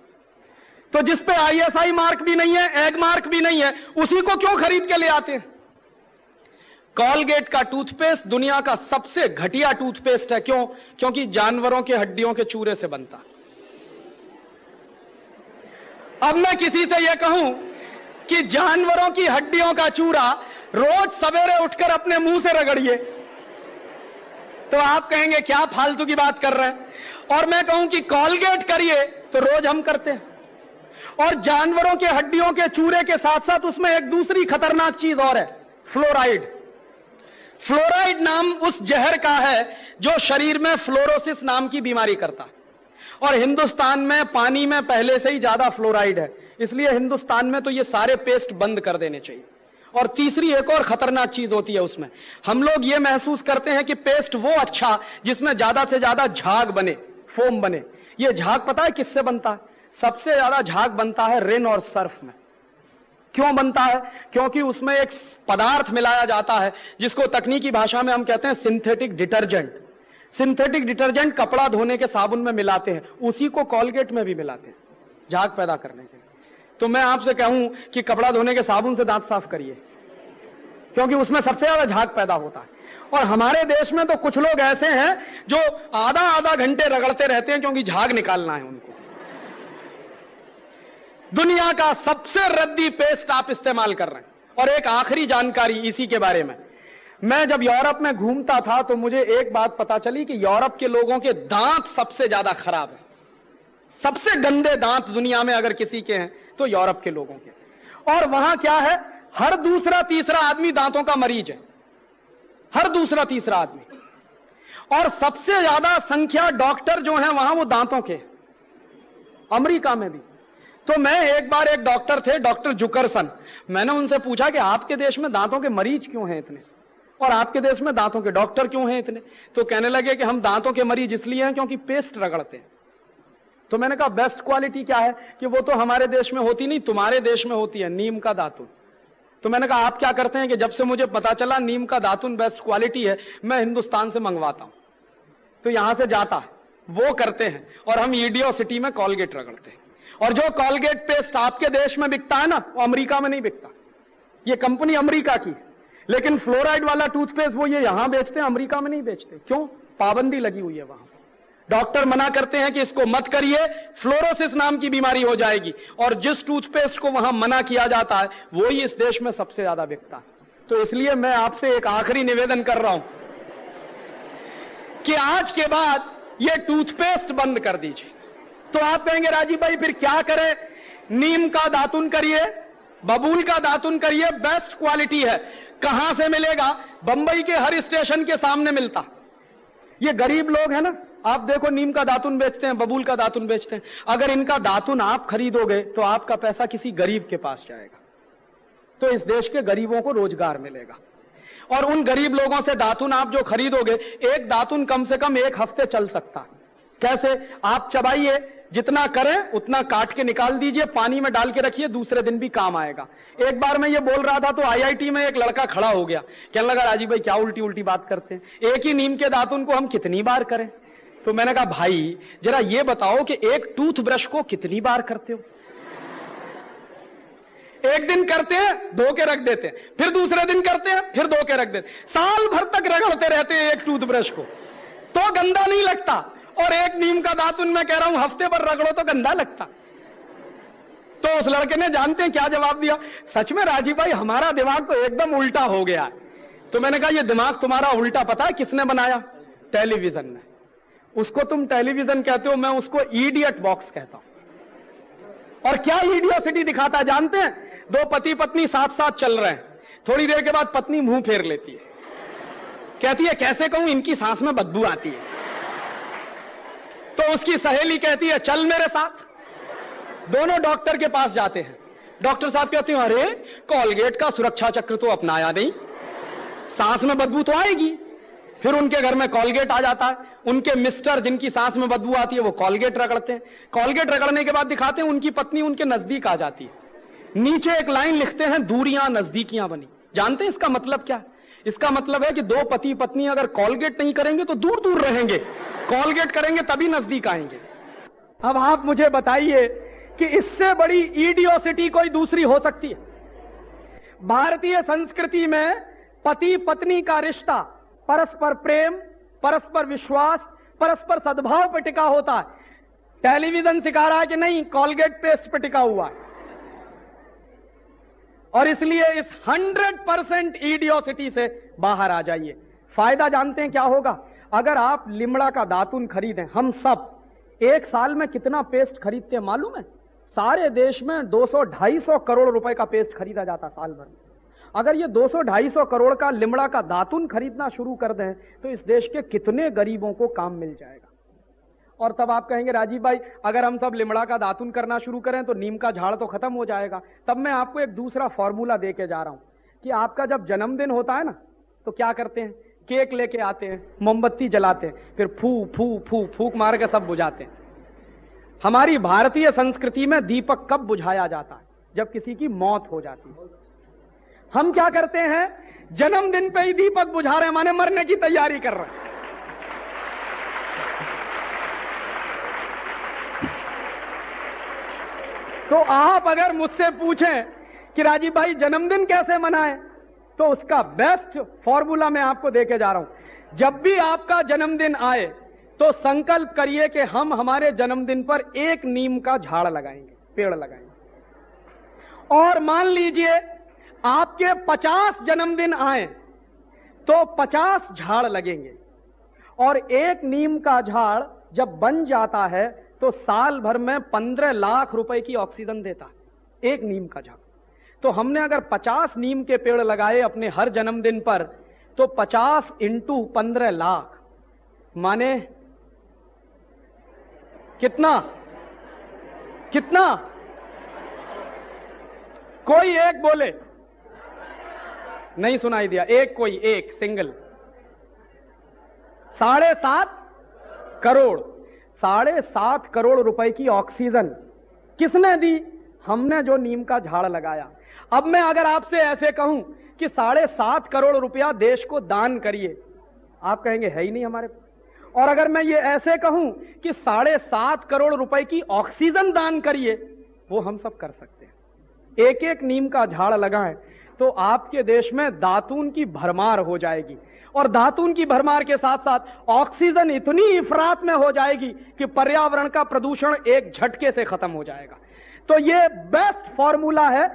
[SPEAKER 1] तो जिस पे ISI मार्क भी नहीं है, एग मार्क भी नहीं है, उसी को क्यों खरीद के ले आते हैं? कॉलगेट का टूथपेस्ट दुनिया का सबसे घटिया टूथपेस्ट है। क्यों? क्योंकि जानवरों के हड्डियों के चूरे से बनता। अब मैं किसी से यह कहूं कि जानवरों की हड्डियों का चूरा रोज सवेरे उठकर अपने मुंह से रगड़िए, तो आप कहेंगे क्या फालतू की बात कर रहे हैं। और मैं कहूं कि कॉलगेट करिए तो रोज हम करते हैं। और जानवरों के हड्डियों के चूरे के साथ साथ उसमें एक दूसरी खतरनाक चीज और है, फ्लोराइड। फ्लोराइड नाम उस जहर का है जो शरीर में फ्लोरोसिस नाम की बीमारी करता है। और हिंदुस्तान में पानी में पहले से ही ज्यादा फ्लोराइड है, इसलिए हिंदुस्तान में तो ये सारे पेस्ट बंद कर देने चाहिए। और तीसरी एक और खतरनाक चीज होती है उसमें, हम लोग ये महसूस करते हैं कि पेस्ट वो अच्छा जिसमें ज्यादा से ज्यादा झाग बने, फोम बने। ये झाग पता है किससे बनता है? सबसे ज्यादा झाग बनता है रिन और सर्फ में। क्यों बनता है? क्योंकि उसमें एक पदार्थ मिलाया जाता है जिसको तकनीकी भाषा में हम कहते हैं सिंथेटिक डिटर्जेंट। सिंथेटिक डिटर्जेंट कपड़ा धोने के साबुन में मिलाते हैं, उसी को कॉलगेट में भी मिलाते हैं झाग पैदा करने के लिए। तो मैं आपसे कहूं कि कपड़ा धोने के साबुन से दांत साफ करिए, क्योंकि उसमें सबसे ज्यादा झाग पैदा होता है। और हमारे देश में तो कुछ लोग ऐसे हैं जो आधा आधा घंटे रगड़ते रहते हैं क्योंकि झाग निकालना है उनको। दुनिया का सबसे रद्दी पेस्ट आप इस्तेमाल कर रहे हैं। और एक आखिरी जानकारी इसी के बारे में, मैं जब यूरोप में घूमता था तो मुझे एक बात पता चली कि यूरोप के लोगों के दांत सबसे ज्यादा खराब है। सबसे गंदे दांत दुनिया में अगर किसी के हैं तो यूरोप के लोगों के। और वहां क्या है, हर दूसरा तीसरा आदमी दांतों का मरीज है, हर दूसरा तीसरा आदमी। और सबसे ज्यादा संख्या डॉक्टर जो हैं वहां वो दांतों के, अमेरिका में भी। तो मैं एक बार, एक डॉक्टर थे, डॉक्टर जुकरसन, मैंने उनसे पूछा कि आपके देश में दांतों के मरीज क्यों हैं इतने, और आपके देश में दांतों के डॉक्टर क्यों हैं इतने? तो कहने लगे कि हम दांतों के मरीज इसलिए हैं क्योंकि पेस्ट रगड़ते हैं। तो मैंने कहा बेस्ट क्वालिटी क्या है? कि वो तो हमारे देश में होती नहीं, तुम्हारे देश में होती है, नीम का दातुन। तो मैंने कहा आप क्या करते हैं? कि जब से मुझे पता चला नीम का दातुन बेस्ट क्वालिटी है, मैं हिंदुस्तान से मंगवाता हूं। तो यहां से जाता है, वो करते हैं, और हम ईडियो सिटी में कॉलगेट रगड़ते हैं। और जो कॉलगेट पेस्ट आपके देश में बिकता है ना, वो अमेरिका में नहीं बिकता। ये कंपनी अमेरिका की, लेकिन फ्लोराइड वाला टूथपेस्ट वो ये यहां बेचते हैं, अमेरिका में नहीं बेचते। क्यों? पाबंदी लगी हुई है वहां। डॉक्टर मना करते हैं कि इसको मत करिए, फ्लोरोसिस नाम की बीमारी हो जाएगी। और जिस टूथपेस्ट को वहां मना किया जाता है वो ही इस देश में सबसे ज्यादा बिकता है। तो इसलिए मैं आपसे एक आखिरी निवेदन कर रहा हूं कि आज के बाद ये टूथपेस्ट बंद कर दीजिए। तो आप कहेंगे राजीव भाई फिर क्या करें? नीम का दातुन करिए, बबूल का दातुन करिए, बेस्ट क्वालिटी है। कहां से मिलेगा? बंबई के हर स्टेशन के सामने मिलता। ये गरीब लोग हैं ना, आप देखो नीम का दातुन बेचते हैं, बबूल का दातुन बेचते हैं। अगर इनका दातुन आप खरीदोगे तो आपका पैसा किसी गरीब के पास जाएगा, तो इस देश के गरीबों को रोजगार मिलेगा। और उन गरीब लोगों से दातुन आप जो खरीदोगे, एक दातुन कम से कम 1 हफ्ते चल सकता है। कैसे? आप चबाइए, जितना करें उतना काट के निकाल दीजिए, पानी में डाल के रखिए, दूसरे दिन भी काम आएगा। एक बार मैं ये बोल रहा था तो आईआईटी में एक लड़का खड़ा हो गया, कहने लगा राजीव भाई क्या उल्टी उल्टी बात करते हैं, एक ही नीम के दातुन को हम कितनी बार करें? तो मैंने कहा भाई जरा ये बताओ कि एक टूथब्रश को कितनी बार करते हो? एक दिन करते हैं, धो के रख देते हैं, फिर दूसरे दिन करते हैं, फिर धो के रख देते हैं, साल भर तक रगड़ते रहते हैं एक टूथब्रश को, तो गंदा नहीं लगता। और एक नीम का दातुन मैं कह रहा हूं हफ्ते भर रगड़ो तो गंदा लगता। तो उस लड़के ने जानते हैं क्या जवाब दिया? सच में राजीव भाई हमारा दिमाग तो एकदम उल्टा हो गया। तो मैंने कहा ये दिमाग तुम्हारा उल्टा पता है किसने बनाया? टेलीविजन ने। उसको तुम टेलीविजन कहते हो, मैं उसको इडियट बॉक्स कहता हूं। और क्या इडियोसिटी दिखाता है जानते हैं? 2 पति पत्नी साथ साथ चल रहे हैं, थोड़ी देर के बाद पत्नी मुंह फेर लेती है, कहती है कैसे कहूं इनकी सांस में बदबू आती है। तो उसकी सहेली कहती है चल मेरे साथ। दोनों डॉक्टर के पास जाते हैं। डॉक्टर साहब कहते हैं अरे कॉलगेट का सुरक्षा चक्र तो अपनाया नहीं, सांस में बदबू तो आएगी। फिर उनके घर में कॉलगेट आ जाता है। उनके मिस्टर जिनकी सांस में बदबू आती है वो कॉलगेट रगड़ते हैं। कॉलगेट रगड़ने के बाद दिखाते हैं उनकी पत्नी उनके नजदीक आ जाती है। नीचे एक लाइन लिखते हैं दूरियां नजदीकियां बनी। जानते हैं इसका मतलब क्या? इसका मतलब है कि 2 पति पत्नी अगर कॉलगेट नहीं करेंगे तो दूर दूर रहेंगे, कॉलगेट करेंगे तभी नजदीक आएंगे। अब आप मुझे बताइए कि इससे बड़ी इडियोसिटी कोई दूसरी हो सकती है? भारतीय संस्कृति में पति पत्नी का रिश्ता परस्पर प्रेम, परस्पर विश्वास, परस्पर सद्भाव पर टिका होता है। टेलीविजन सिखा रहा है कि नहीं कॉलगेट पेस्ट पर टिका हुआ है। और इसलिए इस 100% इडियोसिटी से बाहर आ जाइए। फायदा जानते हैं क्या होगा? अगर आप लिमड़ा का दातुन खरीदें, हम सब एक साल में कितना पेस्ट खरीदते हैं मालूम है? सारे देश में 200-250 करोड़ रुपए का पेस्ट खरीदा जाता साल भर में। अगर ये 200-250 करोड़ का लिमड़ा का दातुन खरीदना शुरू कर दें तो इस देश के कितने गरीबों को काम मिल जाएगा। और तब आप कहेंगे राजीव भाई अगर हम सब लिमड़ा का दातुन करना शुरू करें तो नीम का झाड़ तो खत्म हो जाएगा। तब मैं आपको एक दूसरा फॉर्मूला दे के जा रहा हूं कि आपका जब जन्मदिन होता है ना तो क्या करते हैं? केक लेके आते हैं, मोमबत्ती जलाते हैं, फिर फूक मार के सब बुझाते हैं। हमारी भारतीय संस्कृति में दीपक कब बुझाया जाता है? जब किसी की मौत हो जाती है। हम क्या करते हैं? जन्मदिन पे ही दीपक बुझा रहे हैं, माने मरने की तैयारी कर रहे हैं। तो आप अगर मुझसे पूछें कि राजीव भाई जन्मदिन कैसे मनाएं, तो उसका बेस्ट फॉर्मूला मैं आपको देके जा रहा हूं। जब भी आपका जन्मदिन आए तो संकल्प करिए कि हम हमारे जन्मदिन पर एक नीम का झाड़ लगाएंगे, पेड़ लगाएंगे। और मान लीजिए आपके 50 जन्मदिन आए तो 50 झाड़ लगेंगे। और एक नीम का झाड़ जब बन जाता है तो साल भर में 15 लाख रुपए की ऑक्सीजन देता है एक नीम का झाड़। तो हमने अगर 50 नीम के पेड़ लगाए अपने हर जन्मदिन पर तो 50 × 15 लाख माने कितना? कोई एक बोले, नहीं सुनाई दिया। कोई एक सिंगल 7.5 करोड़। 7.5 करोड़ रुपए की ऑक्सीजन किसने दी? हमने जो नीम का झाड़ लगाया। अब मैं अगर आपसे ऐसे कहूं कि 7.5 करोड़ रुपया देश को दान करिए, आप कहेंगे है ही नहीं हमारे पास। और अगर मैं ये ऐसे कहूं कि 7.5 करोड़ रुपए की ऑक्सीजन दान करिए, वो हम सब कर सकते हैं। एक एक नीम का झाड़ लगाएं तो आपके देश में दातून की भरमार हो जाएगी। और दातून की भरमार के साथ साथ ऑक्सीजन इतनी इफरात में हो जाएगी कि पर्यावरण का प्रदूषण एक झटके से खत्म हो जाएगा। तो ये बेस्ट फॉर्मूला है,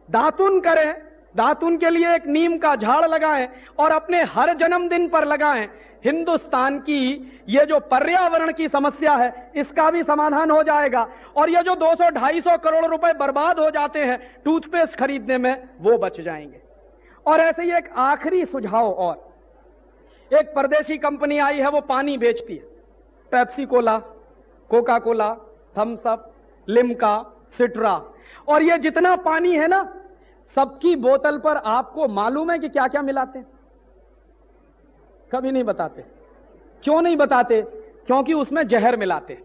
[SPEAKER 1] दातून करें, दातून के लिए एक नीम का झाड़ लगाएं और अपने हर जन्मदिन पर लगाएं। हिंदुस्तान की ये जो पर्यावरण की समस्या है इसका भी समाधान हो जाएगा। और ये जो 200-250 करोड़ रुपए बर्बाद हो जाते हैं टूथपेस्ट खरीदने में, वो बच जाएंगे। और ऐसे ही एक आखिरी सुझाव और, एक परदेशी कंपनी आई है, वो पानी बेचती है, Pepsi cola, Coca Cola, Thums Up, Limca, Citra. और ये जितना पानी है ना, सबकी बोतल पर आपको मालूम है कि क्या क्या मिलाते हैं? कभी नहीं बताते। क्यों नहीं बताते? क्योंकि उसमें जहर मिलाते हैं।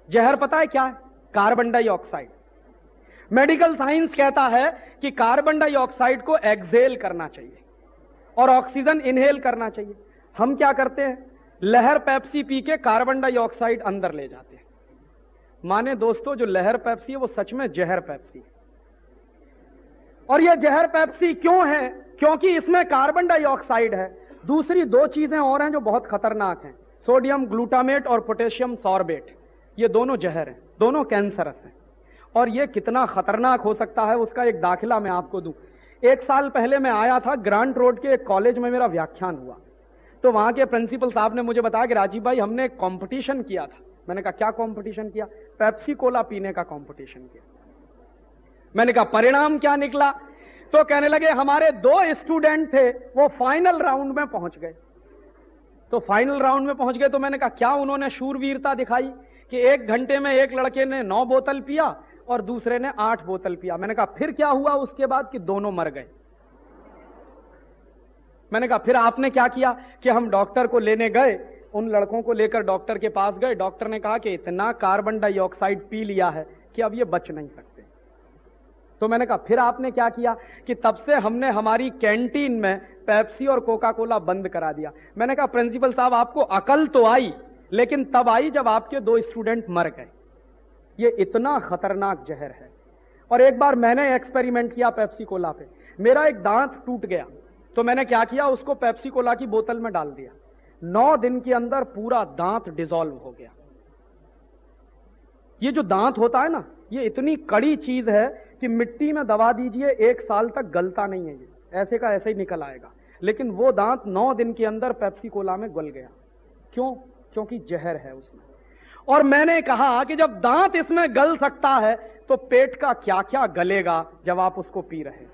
[SPEAKER 1] जहर पता है क्या है? Carbon dioxide. मेडिकल साइंस कहता है कि कार्बन डाइऑक्साइड को एक्सहेल करना चाहिए और ऑक्सीजन इनहेल करना चाहिए। हम क्या करते हैं? लहर पेप्सी पी के कार्बन डाइऑक्साइड अंदर ले जाते हैं। माने दोस्तों, जो लहर पेप्सी है वो सच में जहर पेप्सी है। और यह जहर पेप्सी क्यों है? क्योंकि इसमें कार्बन डाइऑक्साइड है। दूसरी 2 चीजें और हैं जो बहुत खतरनाक हैं, सोडियम ग्लूटामेट और पोटेशियम सॉर्बेट। ये दोनों जहर हैं, दोनों कैंसरस हैं। और ये कितना खतरनाक हो सकता है उसका एक दाखिला मैं आपको दूं। 1 साल पहले मैं आया था, ग्रांट रोड के एक कॉलेज में मेरा व्याख्यान हुआ। तो वहां के प्रिंसिपल साहब ने मुझे बताया कि राजीव भाई हमने एक कॉम्पिटिशन किया था। मैंने कहा क्या कॉम्पिटिशन किया? पेप्सी कोला पीने का कॉम्पिटिशन किया। मैंने कहा परिणाम क्या निकला? तो कहने लगे हमारे 2 स्टूडेंट थे, वो फाइनल राउंड में पहुंच गए। तो फाइनल राउंड में पहुंच गए तो मैंने कहा क्या उन्होंने शूरवीरता दिखाई कि 1 घंटे में एक लड़के ने 9 बोतल पिया और दूसरे ने 8 बोतल पिया। मैंने कहा फिर क्या हुआ उसके बाद? कि दोनों मर गए। मैंने कहा फिर आपने क्या किया? कि हम डॉक्टर को लेने गए, उन लड़कों को लेकर डॉक्टर के पास गए। डॉक्टर ने कहा कि इतना कार्बन डाइऑक्साइड पी लिया है कि अब ये बच नहीं सकते। तो मैंने कहा फिर आपने क्या किया? कि तब से हमने हमारी कैंटीन में पेप्सी और कोका कोला बंद करा दिया। मैंने कहा प्रिंसिपल साहब आपको अकल तो आई, लेकिन तब आई जब आपके 2 स्टूडेंट मर गए। ये इतना खतरनाक जहर है। और एक बार मैंने एक्सपेरिमेंट किया पेप्सी कोला पे, मेरा एक दांत टूट गया। तो मैंने क्या किया? उसको पेप्सी कोला की बोतल में डाल दिया। 9 दिन के अंदर पूरा दांत डिसॉल्व हो गया। ये जो दांत होता है ना, ये इतनी कड़ी चीज है कि मिट्टी में दबा दीजिए, 1 साल तक गलता नहीं है, ये ऐसे का ऐसे ही निकल आएगा। लेकिन वो दांत 9 दिन के अंदर पेप्सी कोला में गल गया। क्यों? क्योंकि जहर है उसमें। और मैंने कहा कि जब दांत इसमें गल सकता है तो पेट का क्या क्या गलेगा जब आप उसको पी रहे हैं।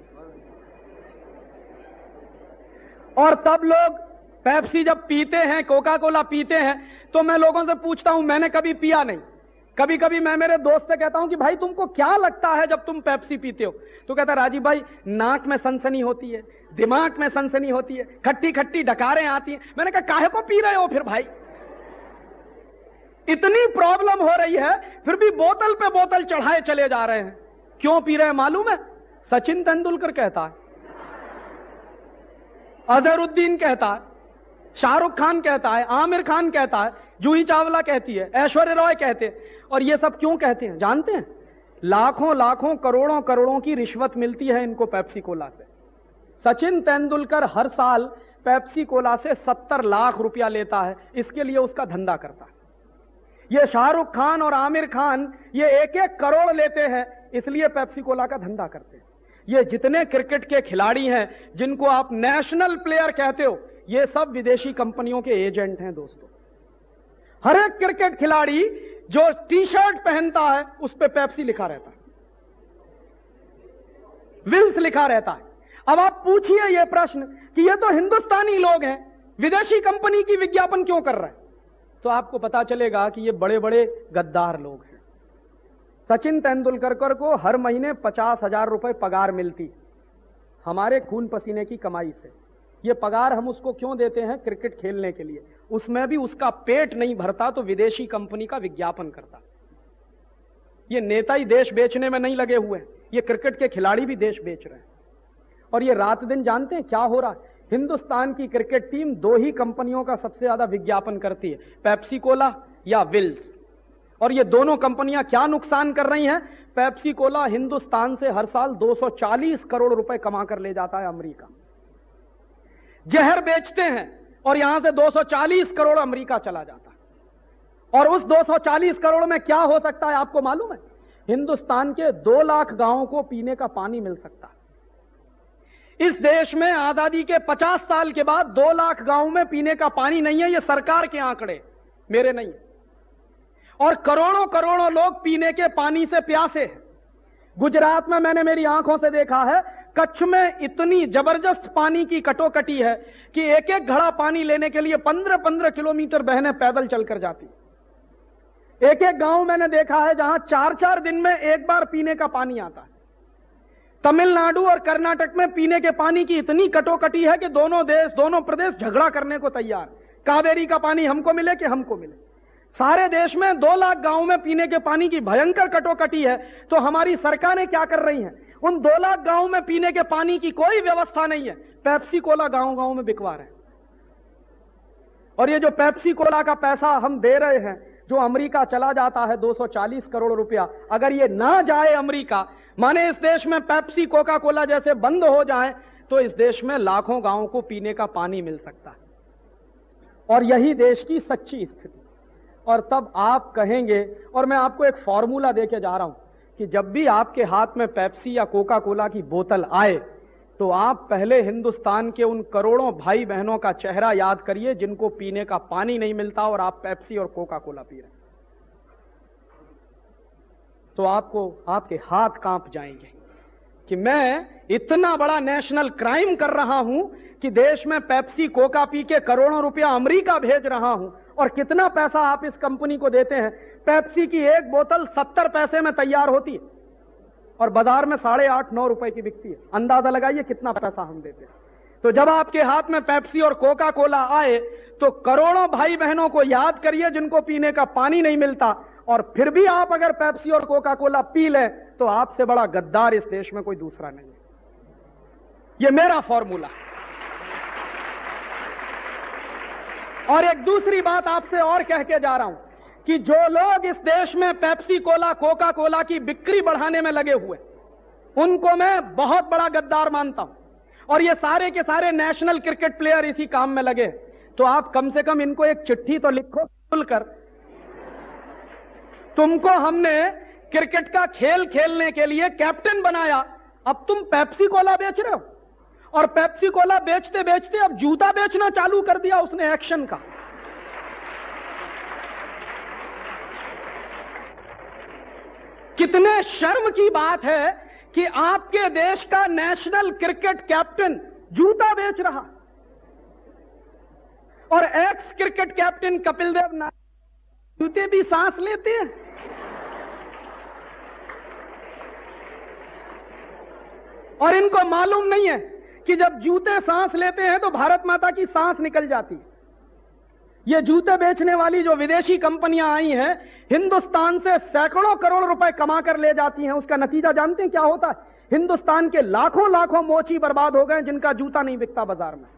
[SPEAKER 1] और तब लोग पेप्सी जब पीते हैं, कोका कोला पीते हैं, तो मैं लोगों से पूछता हूं, मैंने कभी पिया नहीं। कभी कभी मैं मेरे दोस्त से कहता हूं कि भाई तुमको क्या लगता है जब तुम पेप्सी पीते हो? तो कहता राजीव भाई, नाक में सनसनी होती है, दिमाग में सनसनी होती है, खट्टी खट्टी डकारें आती हैं। मैंने कहा काहे को पी रहे हो फिर भाई? इतनी प्रॉब्लम हो रही है फिर भी बोतल पे बोतल चढ़ाए चले जा रहे हैं। क्यों पी रहे हैं मालूम है? सचिन तेंदुलकर कहता है, अजहरुद्दीन कहता है, शाहरुख खान कहता है, आमिर खान कहता है, जूही चावला कहती है, ऐश्वर्या रॉय कहते हैं। और ये सब क्यों कहते हैं जानते हैं? लाखों लाखों करोड़ों करोड़ों की रिश्वत मिलती है इनको पेप्सी कोला से। सचिन तेंदुलकर हर साल पेप्सी कोला से 70 लाख रुपया लेता है, इसके लिए उसका धंधा करता है। ये शाहरुख खान और आमिर खान ये 1-1 करोड़ लेते हैं, इसलिए पेप्सी कोला का धंधा करते हैं। ये जितने क्रिकेट के खिलाड़ी हैं जिनको आप नेशनल प्लेयर कहते हो, ये सब विदेशी कंपनियों के एजेंट हैं दोस्तों। हर एक क्रिकेट खिलाड़ी जो टी-शर्ट पहनता है उस पे पेप्सी लिखा रहता है, विल्स लिखा रहता है। अब आप पूछिए ये प्रश्न कि ये तो हिंदुस्तानी लोग हैं, विदेशी कंपनी की विज्ञापन क्यों कर रहे हैं? तो आपको पता चलेगा कि ये बड़े बड़े गद्दार लोग हैं। सचिन तेंदुलकर को हर महीने 50,000 रुपए पगार मिलती हमारे खून पसीने की कमाई से। ये पगार हम उसको क्यों देते हैं? क्रिकेट खेलने के लिए। उसमें भी उसका पेट नहीं भरता तो विदेशी कंपनी का विज्ञापन करता। ये नेता ही देश बेचने में नहीं लगे हुए हैं, ये क्रिकेट के खिलाड़ी भी देश बेच रहे हैं। और ये रात दिन जानते हैं क्या हो रहा है? हिंदुस्तान की क्रिकेट टीम 2 ही कंपनियों का सबसे ज्यादा विज्ञापन करती है, पेप्सी कोला या विल्स। और ये दोनों कंपनियां क्या नुकसान कर रही हैं? पेप्सी कोला हिंदुस्तान से हर साल 240 करोड़ रुपए कमा कर ले जाता है अमेरिका। जहर बेचते हैं और यहां से 240 करोड़ अमेरिका चला जाता है। और उस 240 करोड़ में क्या हो सकता है आपको मालूम है? हिंदुस्तान के 2 लाख गांवों को पीने का पानी मिल सकता है। इस देश में आजादी के 50 साल के बाद 2 लाख गांवों में पीने का पानी नहीं है। ये सरकार के आंकड़े, मेरे नहीं। और करोड़ों करोड़ों लोग पीने के पानी से प्यासे हैं। गुजरात में मैंने मेरी आंखों से देखा है, कच्छ में इतनी जबरदस्त पानी की कटोकटी है कि एक एक घड़ा पानी लेने के लिए 15-15 किलोमीटर बहनें पैदल चलकर जाती। एक एक गांव मैंने देखा है जहां 4-4 दिन में एक बार पीने का पानी आता है। तमिलनाडु और कर्नाटक में पीने के पानी की इतनी कटोकटी है कि दोनों देश, दोनों प्रदेश झगड़ा करने को तैयार। कावेरी का पानी हमको मिले कि हमको मिले। सारे देश में 2 लाख गांवों में पीने के पानी की भयंकर कटोकटी है। तो हमारी सरकारें क्या कर रही हैं? उन 2 लाख गांवों में पीने के पानी की कोई व्यवस्था नहीं है, पेप्सी कोला गांव गांव में बिकवा रहे हैं। और ये जो पेप्सी कोला का पैसा हम दे रहे हैं, जो अमेरिका चला जाता है 240 करोड़ रुपया, अगर ये ना जाए अमेरिका, माने इस देश में पेप्सी कोका कोला जैसे बंद हो जाए, तो इस देश में लाखों गांवों को पीने का पानी मिल सकता है। और यही देश की सच्ची स्थिति। और तब आप कहेंगे, और मैं आपको एक फॉर्मूला देके जा रहा हूं कि जब भी आपके हाथ में पेप्सी या कोका कोला की बोतल आए तो आप पहले हिंदुस्तान के उन करोड़ों भाई बहनों का चेहरा याद करिए जिनको पीने का पानी नहीं मिलता और आप पेप्सी और कोका कोला पी रहे हैं। तो आपको, आपके हाथ कांप जाएंगे कि मैं इतना बड़ा नेशनल क्राइम कर रहा हूं कि देश में पेप्सी कोका पी के करोड़ों रुपया अमेरिका भेज रहा हूं। और कितना पैसा आप इस कंपनी को देते हैं? पेप्सी की एक बोतल 70 पैसे में तैयार होती है और बाजार में 8.5-9 रुपए की बिकती है। अंदाजा लगाइए कितना पैसा हम देते हैं। तो जब आपके हाथ में पेप्सी और कोका कोला आए तो करोड़ों भाई बहनों को याद करिए जिनको पीने का पानी नहीं मिलता। और फिर भी आप अगर पेप्सी और कोका कोला पी लें तो आपसे बड़ा गद्दार इस देश में कोई दूसरा नहीं है। यह मेरा फॉर्मूला है। और एक दूसरी बात आपसे और कह के जा रहा हूं कि जो लोग इस देश में पेप्सी कोला, कोका कोला की बिक्री बढ़ाने में लगे हुए, उनको मैं बहुत बड़ा गद्दार मानता हूं। और ये सारे के सारे नेशनल क्रिकेट प्लेयर इसी काम में लगे। तो आप कम से कम इनको एक चिट्ठी तो लिखो खुलकर, तुमको हमने
[SPEAKER 2] क्रिकेट का खेल खेलने के लिए कैप्टन बनाया, अब तुम पेप्सी कोला बेच रहे हो, और पेप्सी कोला बेचते बेचते अब जूता बेचना चालू कर दिया उसने एक्शन का। कितने शर्म की बात है कि आपके देश का नेशनल क्रिकेट कैप्टन जूता बेच रहा, और x cricket captain Kapil Dev जूते भी सांस लेते हैं। और इनको मालूम नहीं है कि जब जूते सांस लेते हैं तो भारत माता की सांस निकल जाती है। ये जूते बेचने वाली जो विदेशी कंपनियां आई हैं, हिंदुस्तान से सैकड़ों करोड़ रुपए कमा कर ले जाती हैं। उसका नतीजा जानते हैं क्या होता है? हिंदुस्तान के लाखों लाखों मोची बर्बाद हो गए जिनका जूता नहीं बिकता बाजार में।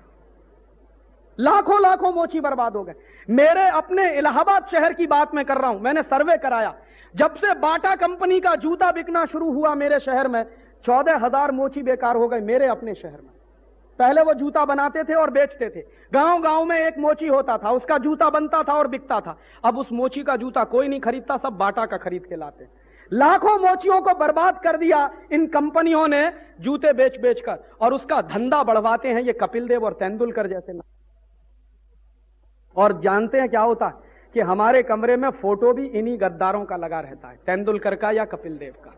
[SPEAKER 2] लाखों लाखों मोची बर्बाद हो गए। मेरे अपने इलाहाबाद शहर की बात मैं कर रहा हूं, मैंने सर्वे कराया। जब से बाटा कंपनी का जूता बिकना शुरू हुआ मेरे शहर में, 14,000 मोची बेकार हो गए मेरे अपने शहर में। पहले वो जूता बनाते थे और बेचते थे, गांव गांव में एक मोची होता था, उसका जूता बनता था और बिकता था। अब उस मोची का जूता कोई नहीं खरीदता, सब बाटा का खरीद के लाते। लाखों मोचियों को बर्बाद कर दिया इन कंपनियों ने जूते बेच बेच कर, और उसका धंधा बढ़वाते हैं ये कपिल देव और तेंदुलकर जैसे ना। और जानते हैं क्या होता है कि हमारे कमरे में फोटो भी इन्हीं गद्दारों का लगा रहता है, तेंदुलकर का या कपिल देव का।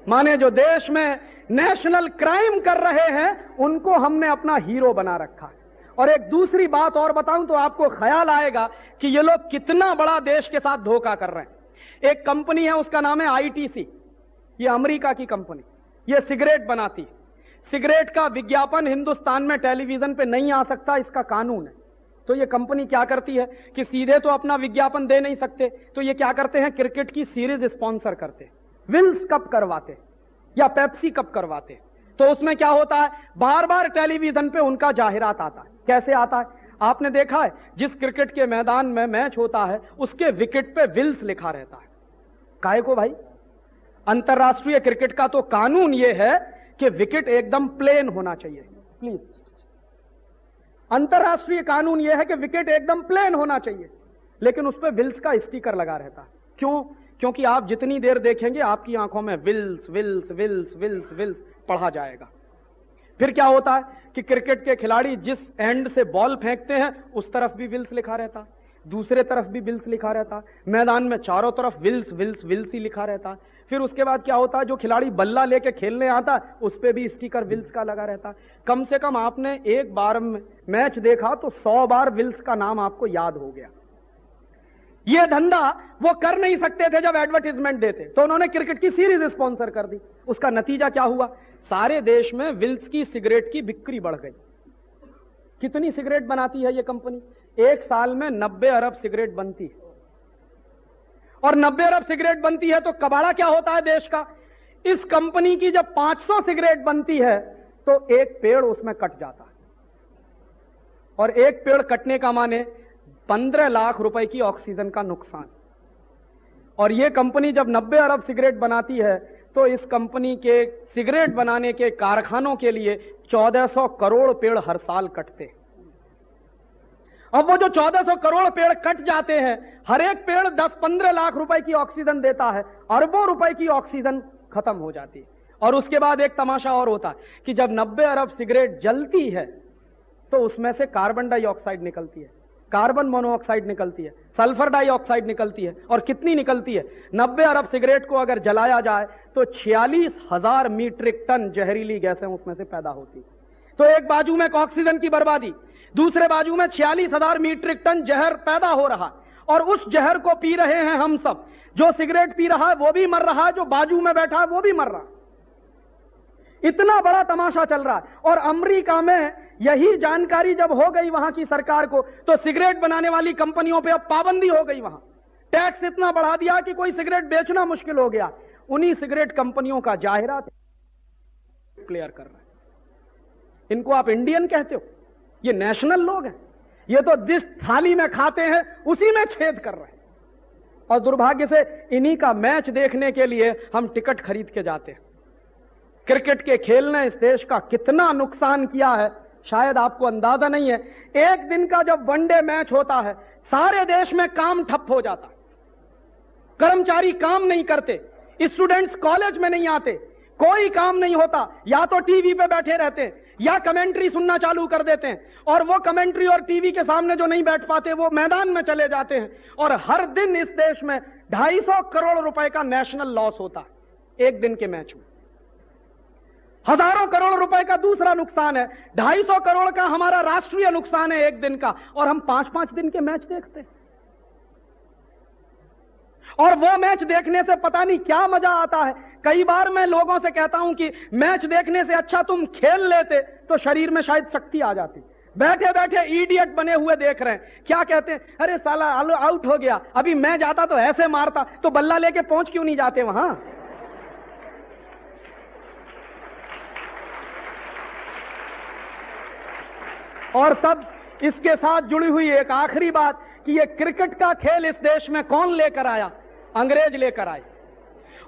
[SPEAKER 2] माने जो देश में नेशनल क्राइम कर रहे हैं उनको हमने अपना हीरो बना रखा है। और एक दूसरी बात और बताऊं तो आपको ख्याल आएगा कि ये लोग कितना बड़ा देश के साथ धोखा कर रहे हैं। एक कंपनी है, उसका नाम है आईटीसी, ये अमेरिका की कंपनी, ये सिगरेट बनाती है। सिगरेट का विज्ञापन हिंदुस्तान में टेलीविजन पे नहीं आ सकता, इसका कानून है। तो ये कंपनी क्या करती है कि सीधे तो अपना विज्ञापन दे नहीं सकते, तो ये क्या करते हैं, क्रिकेट की सीरीज स्पॉन्सर करते, विल्स कप करवाते या पेप्सी कप करवाते। तो उसमें क्या होता है, बार बार टेलीविजन पे उनका जाहिरात आता है। कैसे आता है? आपने देखा है, जिस क्रिकेट के मैदान में मैच होता है उसके विकेट पे विल्स लिखा रहता है। काहे को भाई? अंतरराष्ट्रीय क्रिकेट का तो कानून यह है कि विकेट एकदम प्लेन होना चाहिए। प्लीज, अंतरराष्ट्रीय कानून यह है कि विकेट एकदम प्लेन होना चाहिए, लेकिन उस पर विल्स का स्टिकर लगा रहता है। क्यों? क्योंकि आप जितनी देर देखेंगे आपकी आंखों में Wills Wills Wills Wills Wills पढ़ा जाएगा। फिर क्या होता है कि क्रिकेट के खिलाड़ी जिस एंड से बॉल फेंकते हैं उस तरफ भी विल्स लिखा रहता, दूसरे तरफ भी विल्स लिखा रहता, मैदान में चारों तरफ विल्स विल्स विल्स ही लिखा रहता। फिर उसके बाद क्या होता है, जो खिलाड़ी बल्ला लेके खेलने आता उस पे भी स्टिकर विल्स का लगा रहता। कम से कम आपने एक बार मैच देखा तो 100 बार विल्स का नाम आपको याद हो गया। ये धंधा वो कर नहीं सकते थे जब एडवर्टाइजमेंट देते, तो उन्होंने क्रिकेट की सीरीज स्पॉन्सर कर दी। उसका नतीजा क्या हुआ, सारे देश में विल्स की सिगरेट की बिक्री बढ़ गई। कितनी सिगरेट बनाती है ये कंपनी? एक साल में 90 अरब सिगरेट बनती है। और 90 अरब सिगरेट बनती है तो कबाड़ा क्या होता है देश का? इस कंपनी की जब 500 सिगरेट बनती है तो एक पेड़ उसमें कट जाता है, और एक पेड़ कटने का माने 15 लाख रुपए की ऑक्सीजन का नुकसान। और यह कंपनी जब 90 अरब सिगरेट बनाती है तो इस कंपनी के सिगरेट बनाने के कारखानों के लिए 1400 करोड़ पेड़ हर साल कटते। अब वो जो 1400 करोड़ पेड़ कट जाते हैं, हर एक पेड़ 10-15 लाख रुपए की ऑक्सीजन देता है, अरबों रुपए की ऑक्सीजन खत्म हो जाती है। और उसके बाद एक तमाशा और होता है कि जब 90 अरब सिगरेट जलती है तो उसमें से कार्बन डाइऑक्साइड निकलती है, कार्बन मोनोऑक्साइड निकलती है, सल्फर डाइऑक्साइड निकलती है। और कितनी निकलती है? 90 अरब सिगरेट को अगर जलाया जाए तो 46,000 मीट्रिक टन जहरीली गैसें उसमें से पैदा होती है। तो एक बाजू में ऑक्सीजन की बर्बादी, दूसरे बाजू में 46,000 मीट्रिक टन जहर पैदा हो रहा, और उस जहर को पी रहे हैं हम सब। जो सिगरेट पी रहा है वो भी मर रहा है, जो बाजू में बैठा है वो भी मर रहा है। इतना बड़ा तमाशा चल रहा है। और अमेरिका में यही जानकारी जब हो गई वहां की सरकार को, तो सिगरेट बनाने वाली कंपनियों पे अब पाबंदी हो गई। वहां टैक्स इतना बढ़ा दिया कि कोई सिगरेट बेचना मुश्किल हो गया। उन्हीं सिगरेट कंपनियों का जाहिरात क्लियर कर रहा है। इनको आप इंडियन कहते हो? ये नेशनल लोग हैं। ये तो जिस थाली में खाते हैं उसी में छेद कर रहे हैं। और दुर्भाग्य से इन्हीं का मैच देखने के लिए हम टिकट खरीद के जाते हैं। क्रिकेट के खेल ने इस देश का कितना नुकसान किया है शायद आपको अंदाजा नहीं है। एक दिन का जब वनडे मैच होता है सारे देश में काम ठप हो जाता है। कर्मचारी काम नहीं करते, स्टूडेंट्स कॉलेज में नहीं आते, कोई काम नहीं होता, या तो टीवी पे बैठे रहते हैं या कमेंट्री सुनना चालू कर देते हैं, और वो कमेंट्री और टीवी के सामने जो नहीं बैठ पाते वो मैदान में चले जाते हैं। और हर दिन इस देश में 250 करोड़ रुपए का नेशनल लॉस होता है एक दिन के मैच में। हजारों करोड़ रुपए का दूसरा नुकसान है, 250 करोड़ का हमारा राष्ट्रीय नुकसान है एक दिन का, और हम 5-5 दिन के मैच देखते हैं। और वो मैच देखने से पता नहीं क्या मजा आता है। कई बार मैं लोगों से कहता हूं कि मैच देखने से अच्छा तुम खेल लेते तो शरीर में शायद शक्ति आ जाती। बैठे बैठे इडियट बने हुए देख रहे हैं, क्या कहते हैं, अरे साला आउट हो गया, अभी मैं जाता तो ऐसे मारता, तो बल्ला लेके पहुंच क्यों नहीं जाते वहां। और तब इसके साथ जुड़ी हुई एक आखिरी बात कि ये क्रिकेट का खेल इस देश में कौन लेकर आया? अंग्रेज लेकर आए।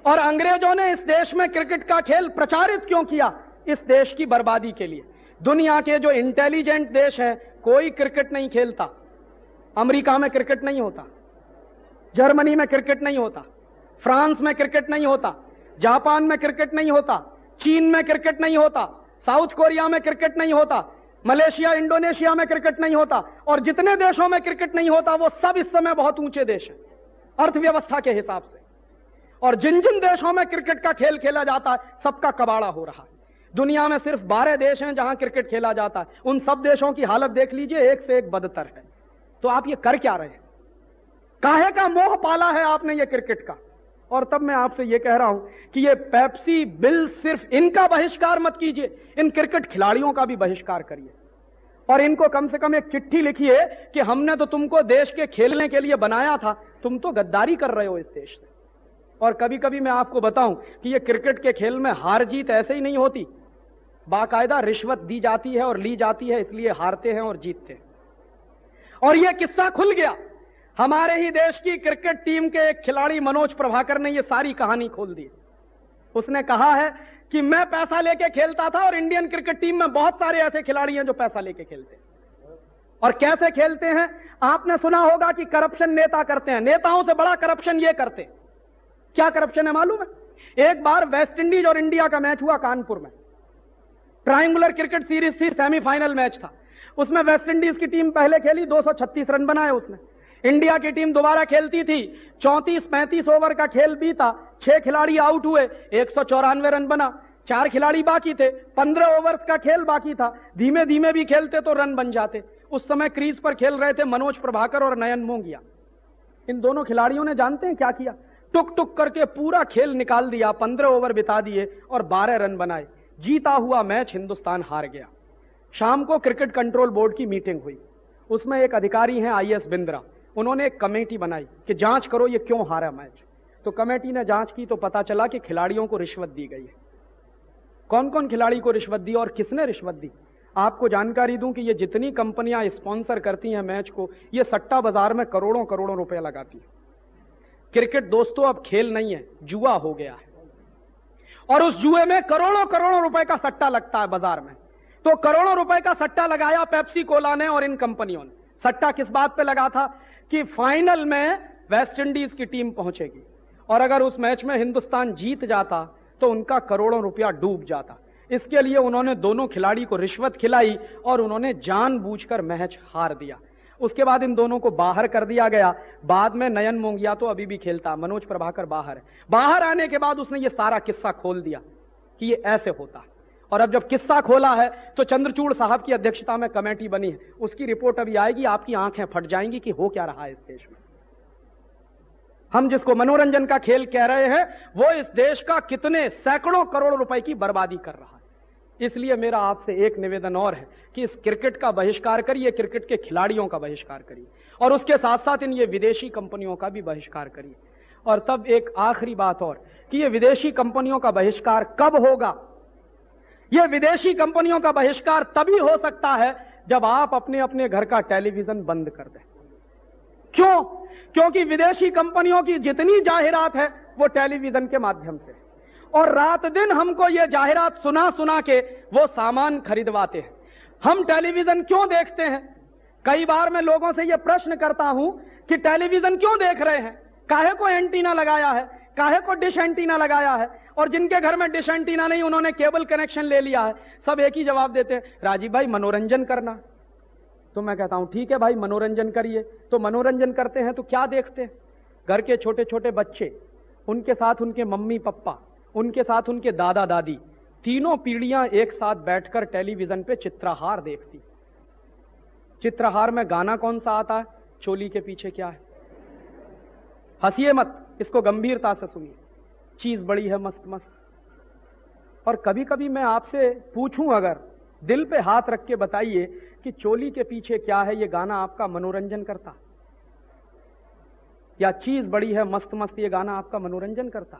[SPEAKER 2] और अंग्रेजों ने इस देश में क्रिकेट का खेल प्रचारित क्यों किया? इस देश की बर्बादी के लिए। दुनिया के जो इंटेलिजेंट देश हैं कोई क्रिकेट नहीं खेलता। अमेरिका में क्रिकेट नहीं होता, जर्मनी में क्रिकेट नहीं होता, फ्रांस में क्रिकेट नहीं होता, जापान में क्रिकेट नहीं होता, चीन में क्रिकेट नहीं होता, साउथ कोरिया में क्रिकेट नहीं होता, मलेशिया इंडोनेशिया में क्रिकेट नहीं होता, और जितने देशों में क्रिकेट नहीं होता वो सब इस समय बहुत ऊंचे देश हैं अर्थव्यवस्था के हिसाब से। और जिन जिन देशों में क्रिकेट का खेल खेला जाता है सबका कबाड़ा हो रहा है। दुनिया में सिर्फ 12 देश हैं जहां क्रिकेट खेला जाता है, उन सब देशों की हालत देख लीजिए, एक से एक बदतर है। तो आप ये कर क्या रहे हैं? काहे का मोह पाला है आपने ये क्रिकेट का? और तब मैं आपसे ये कह रहा हूं कि ये पेप्सी बिल सिर्फ इनका बहिष्कार मत कीजिए, इन क्रिकेट खिलाड़ियों का भी बहिष्कार करिए, और इनको कम से कम एक चिट्ठी लिखिए कि हमने तो तुमको देश के खेलने के लिए बनाया था, तुम तो गद्दारी कर रहे हो इस देश से। और कभी कभी मैं आपको बताऊं कि ये क्रिकेट के खेल में हार जीत ऐसे ही नहीं होती, बाकायदा रिश्वत दी जाती है और ली जाती है, इसलिए हारते हैं और जीतते हैं। और यह किस्सा खुल गया, हमारे ही देश की क्रिकेट टीम के एक खिलाड़ी मनोज प्रभाकर ने यह सारी कहानी खोल दी। उसने कहा है कि मैं पैसा लेके खेलता था और इंडियन क्रिकेट टीम में बहुत सारे ऐसे खिलाड़ी हैं जो पैसा लेके खेलते हैं। और कैसे खेलते हैं? आपने सुना होगा कि करप्शन नेता करते हैं, नेताओं से बड़ा करप्शन ये करते हैं। क्या करप्शन है मालूम है? एक बार वेस्ट इंडीज और इंडिया का मैच हुआ कानपुर में, ट्रायंगुलर क्रिकेट सीरीज थी, सेमीफाइनल मैच था। उसमें वेस्ट इंडीज की टीम पहले खेली, 236 रन बनाए उसने। इंडिया की टीम दोबारा खेलती थी, 34-35 ओवर का खेल बीता, 6 खिलाड़ी आउट हुए, 194 रन बना, 4 खिलाड़ी बाकी थे, 15 ओवर्स का खेल बाकी था। धीमे धीमे भी खेलते तो रन बन जाते। उस समय क्रीज पर खेल रहे थे मनोज प्रभाकर और नयन मोंगिया। इन दोनों खिलाड़ियों ने जानते हैं क्या किया? टुक टुक करके पूरा खेल निकाल दिया, 15 ओवर बिता दिए और 12 रन बनाए। जीता हुआ मैच हिंदुस्तान हार गया। शाम को क्रिकेट कंट्रोल बोर्ड की मीटिंग हुई, उसमें एक अधिकारी हैं IS बिंद्रा, उन्होंने एक कमेटी बनाई कि जांच करो ये क्यों हारा मैच। तो कमेटी ने जांच की तो पता चला कि खिलाड़ियों को रिश्वत दी गई है। कौन कौन खिलाड़ी को रिश्वत दी और किसने रिश्वत दी? आपको जानकारी दूं कि ये जितनी कंपनियां स्पॉन्सर करती हैं मैच को, ये सट्टा बाजार में करोड़ों करोड़ों रुपए लगाती है। क्रिकेट दोस्तों अब खेल नहीं है, जुआ हो गया है, और उस जुए में करोड़ों करोड़ों रुपए का सट्टा लगता है बाजार में। तो करोड़ों रुपए का सट्टा लगाया पेप्सी कोला ने और इन कंपनियों ने। सट्टा किस बात पे लगा था? कि फाइनल में वेस्ट इंडीज की टीम पहुंचेगी और अगर उस मैच में हिंदुस्तान जीत जाता तो उनका करोड़ों रुपया डूब जाता। इसके लिए उन्होंने दोनों खिलाड़ी को रिश्वत खिलाई और उन्होंने जानबूझकर मैच हार दिया। उसके बाद इन दोनों को बाहर कर दिया गया। बाद में नयन मोंगिया तो अभी भी खेलता, मनोज प्रभाकर बाहर है। बाहर आने के बाद उसने ये सारा किस्सा खोल दिया कि ये ऐसे होता है। और अब जब किस्सा खोला है तो चंद्रचूड़ साहब की अध्यक्षता में कमेटी बनी है, उसकी रिपोर्ट अभी आएगी, आपकी आंखें फट जाएंगी कि हो क्या रहा है इस देश में। हम जिसको मनोरंजन का खेल कह रहे हैं वो इस देश का कितने सैकड़ों करोड़ रुपए की बर्बादी कर रहा है। इसलिए मेरा आपसे एक निवेदन और है कि इस क्रिकेट का बहिष्कार करिए, क्रिकेट के खिलाड़ियों का बहिष्कार करिए और उसके साथ साथ इन ये विदेशी कंपनियों का भी बहिष्कार करिए। और तब एक आखिरी बात और कि ये विदेशी कंपनियों का बहिष्कार कब होगा? ये विदेशी कंपनियों का बहिष्कार तभी हो सकता है जब आप अपने अपने घर का टेलीविजन बंद कर दें। क्यों? क्योंकि विदेशी कंपनियों की जितनी जाहिरात है वो टेलीविजन के माध्यम से, और रात दिन हमको ये जाहिरात सुना सुना के वो सामान खरीदवाते हैं। हम टेलीविजन क्यों देखते हैं? कई बार मैं लोगों से ये प्रश्न करता हूं कि टेलीविजन क्यों देख रहे हैं? काहे को एंटीना लगाया है, काहे को डिश एंटीना लगाया है, और जिनके घर में डिश एंटीना नहीं उन्होंने केबल कनेक्शन ले लिया है, सब एक ही जवाब देते हैं, राजीव भाई मनोरंजन करना। तो मैं कहता हूं ठीक है भाई मनोरंजन करिए। तो मनोरंजन करते हैं तो क्या देखते हैं? घर के छोटे छोटे बच्चे, उनके साथ उनके मम्मी पापा, उनके साथ उनके दादा दादी, तीनों पीढ़ियां एक साथ बैठकर टेलीविजन पे चित्रहार देखती। चित्रहार में गाना कौन सा आता है? चोली के पीछे क्या है। हंसिए मत, इसको गंभीरता से सुनिए। चीज बड़ी है मस्त मस्त। और कभी कभी मैं आपसे पूछूं, अगर दिल पे हाथ रख के बताइए कि चोली के पीछे क्या है, ये गाना आपका मनोरंजन करता, या चीज बड़ी है मस्त मस्त ये गाना आपका मनोरंजन करता?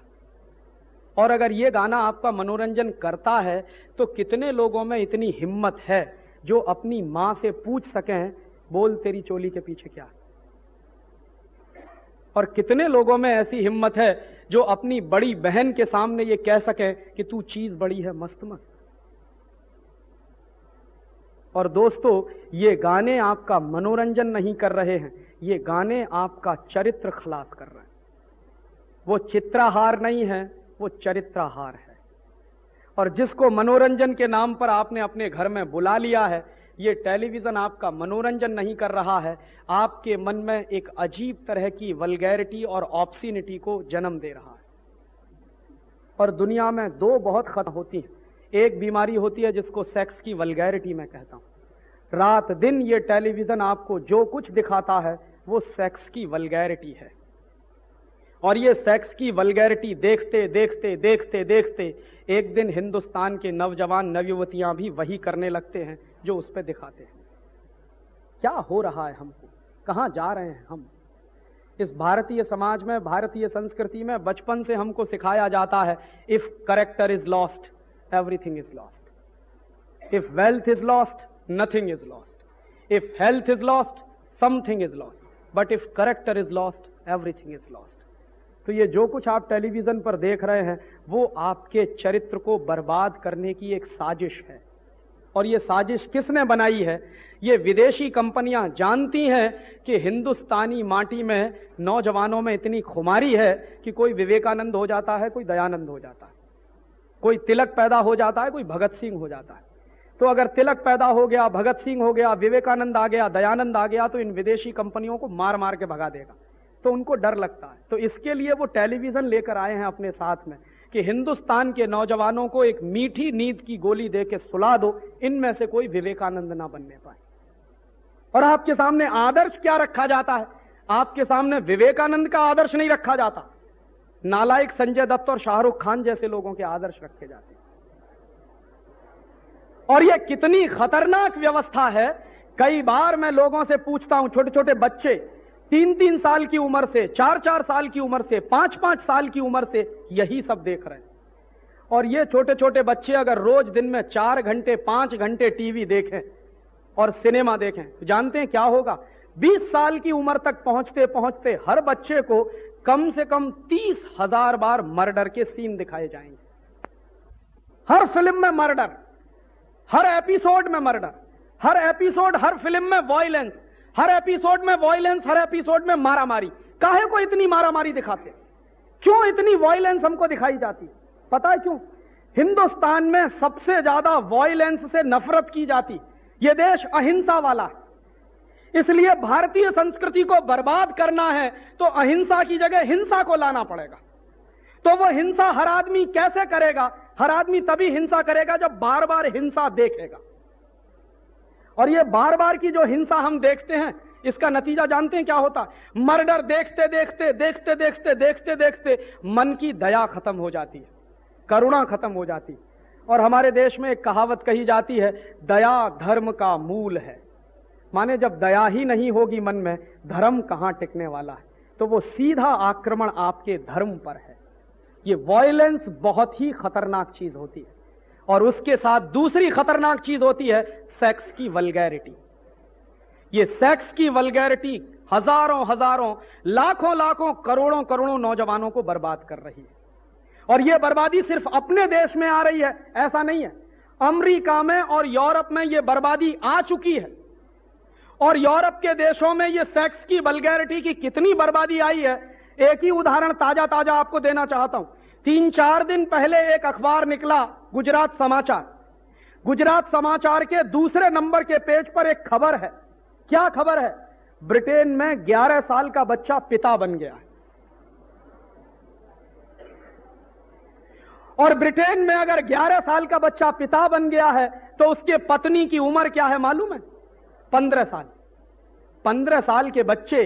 [SPEAKER 2] और अगर ये गाना आपका मनोरंजन करता है तो कितने लोगों में इतनी हिम्मत है जो अपनी मां से पूछ सकें, बोल तेरी चोली के पीछे क्या है? और कितने लोगों में ऐसी हिम्मत है जो अपनी बड़ी बहन के सामने ये कह सके कि तू चीज बड़ी है मस्त मस्त? और दोस्तों, ये गाने आपका मनोरंजन नहीं कर रहे हैं, ये गाने आपका चरित्र खलास कर रहे हैं। वो चित्रहार नहीं है, वो चरित्रहार है। और जिसको मनोरंजन के नाम पर आपने अपने घर में बुला लिया है, ये टेलीविजन आपका मनोरंजन नहीं कर रहा है, आपके मन में एक अजीब तरह की वल्गैरिटी और ऑब्सिनिटी को जन्म दे रहा है। और दुनिया में दो बहुत खतरनाक होती हैं। एक बीमारी होती है जिसको सेक्स की वल्गैरिटी मैं कहता हूं। रात दिन ये टेलीविजन आपको जो कुछ दिखाता है वो सेक्स की वल्गैरिटी है। और ये सेक्स की वल्गैरिटी देखते देखते देखते देखते एक दिन हिंदुस्तान के नौजवान नवयुवतियां भी वही करने लगते हैं जो उस पर दिखाते हैं। क्या हो रहा है हमको? कहां जा रहे हैं हम? इस भारतीय समाज में, भारतीय संस्कृति में बचपन से हमको सिखाया जाता है, if character is lost everything is lost, if wealth is lost nothing is lost, if health is lost something is lost, but if character is lost everything is lost. तो ये जो कुछ आप टेलीविजन पर देख रहे हैं वो आपके चरित्र को बर्बाद करने की एक साजिश है। और ये साजिश किसने बनाई है? ये विदेशी कंपनियां जानती हैं कि हिंदुस्तानी माटी में नौजवानों में इतनी खुमारी है कि कोई विवेकानंद हो जाता है, कोई दयानंद हो जाता है, कोई तिलक पैदा हो जाता है, कोई भगत सिंह हो जाता है। तो अगर तिलक पैदा हो गया, भगत सिंह हो गया, विवेकानंद आ गया, दयानंद आ गया, तो इन विदेशी कंपनियों को मार मार के भगा देगा। तो उनको डर लगता है। तो इसके लिए वो टेलीविजन लेकर आए हैं अपने साथ में कि हिंदुस्तान के नौजवानों को एक मीठी नींद की गोली दे के सुला दो, इनमें से कोई विवेकानंद ना बनने पाए। और आपके सामने आदर्श क्या रखा जाता है? आपके सामने विवेकानंद का आदर्श नहीं रखा जाता, नालायक संजय दत्त और शाहरुख खान जैसे लोगों के आदर्श रखे जाते हैं। और यह कितनी खतरनाक व्यवस्था है। कई बार मैं लोगों से पूछता हूं, छोटे छोटे बच्चे 3-3 साल की उम्र से, 4-4 साल की उम्र से, 5-5 साल की उम्र से यही सब देख रहे हैं। और ये छोटे छोटे बच्चे अगर रोज दिन में 4 घंटे 5 घंटे टीवी देखें और सिनेमा देखें तो जानते हैं क्या होगा? 20 साल की उम्र तक पहुंचते पहुंचते हर बच्चे को कम से कम 30,000 बार मर्डर के सीन दिखाए जाएंगे। हर फिल्म में मर्डर, हर एपिसोड में मर्डर, हर एपिसोड, हर फिल्म में वॉयलेंस, हर एपिसोड में वॉयलेंस, हर एपिसोड में मारामारी। काहे को इतनी मारामारी दिखाते? क्यों इतनी वॉयलेंस हमको दिखाई जाती? पता है क्यों? हिंदुस्तान में सबसे ज्यादा वॉयलेंस से नफरत की जाती। यह देश अहिंसा वाला है, इसलिए भारतीय संस्कृति को बर्बाद करना है तो अहिंसा की जगह हिंसा को लाना पड़ेगा। तो वो हिंसा हर आदमी कैसे करेगा? हर आदमी तभी हिंसा करेगा जब बार बार हिंसा देखेगा। और ये बार बार की जो हिंसा हम देखते हैं, इसका नतीजा जानते हैं क्या होता? मर्डर देखते देखते देखते देखते देखते देखते मन की दया खत्म हो जाती है, करुणा खत्म हो जाती है। और हमारे देश में एक कहावत कही जाती है, दया धर्म का मूल है। माने जब दया ही नहीं होगी मन में, धर्म कहां टिकने वाला है? तो वो सीधा आक्रमण आपके धर्म पर है। ये वॉयलेंस बहुत ही खतरनाक चीज होती है। और उसके साथ दूसरी खतरनाक चीज होती है सेक्स की वल्गैरिटी। ये सेक्स की वल्गैरिटी हजारों हजारों, लाखों लाखों, करोड़ों करोड़ों नौजवानों को बर्बाद कर रही है। और यह बर्बादी सिर्फ अपने देश में आ रही है ऐसा नहीं है, अमेरिका में और यूरोप में यह बर्बादी आ चुकी है। और यूरोप के देशों में यह सेक्स की वल्गैरिटी की कितनी बर्बादी आई है एक ही उदाहरण ताजा ताजा आपको देना चाहता हूं। 3-4 दिन पहले एक अखबार निकला, गुजरात समाचार। गुजरात समाचार के दूसरे नंबर के पेज पर एक खबर है। क्या खबर है? ब्रिटेन में 11 साल का बच्चा पिता बन गया है। और ब्रिटेन में अगर 11 साल का बच्चा पिता बन गया है तो उसके पत्नी की उम्र क्या है मालूम है? 15 साल। 15 साल के बच्चे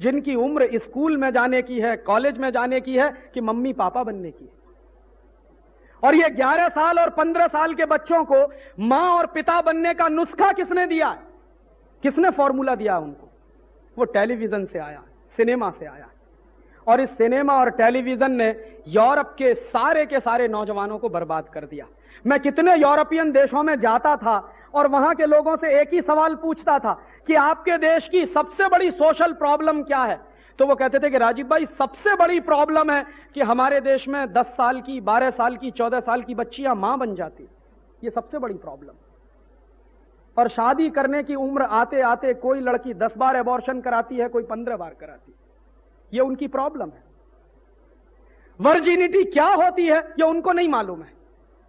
[SPEAKER 2] जिनकी उम्र स्कूल में जाने की है, कॉलेज में जाने की है कि मम्मी पापा बनने की है। और ये 11 साल और 15 साल के बच्चों को मां और पिता बनने का नुस्खा किसने दिया है? किसने फॉर्मूला दिया उनको? वो टेलीविजन से आया, सिनेमा से आया। और इस सिनेमा और टेलीविजन ने यूरोप के सारे नौजवानों को बर्बाद कर दिया। मैं कितने यूरोपियन देशों में जाता था और वहां के लोगों से एक ही सवाल पूछता था कि आपके देश की सबसे बड़ी सोशल प्रॉब्लम क्या है? तो वो कहते थे कि राजीव भाई, सबसे बड़ी प्रॉब्लम है कि हमारे देश में 10 साल की, 12 साल की, 14 साल की बच्चियां मां बन जाती। ये सबसे बड़ी प्रॉब्लम। और शादी करने की उम्र आते आते कोई लड़की 10 बार एबॉर्शन कराती है, कोई 15 बार कराती है। ये उनकी प्रॉब्लम है। वर्जिनिटी क्या होती है ये उनको नहीं मालूम है।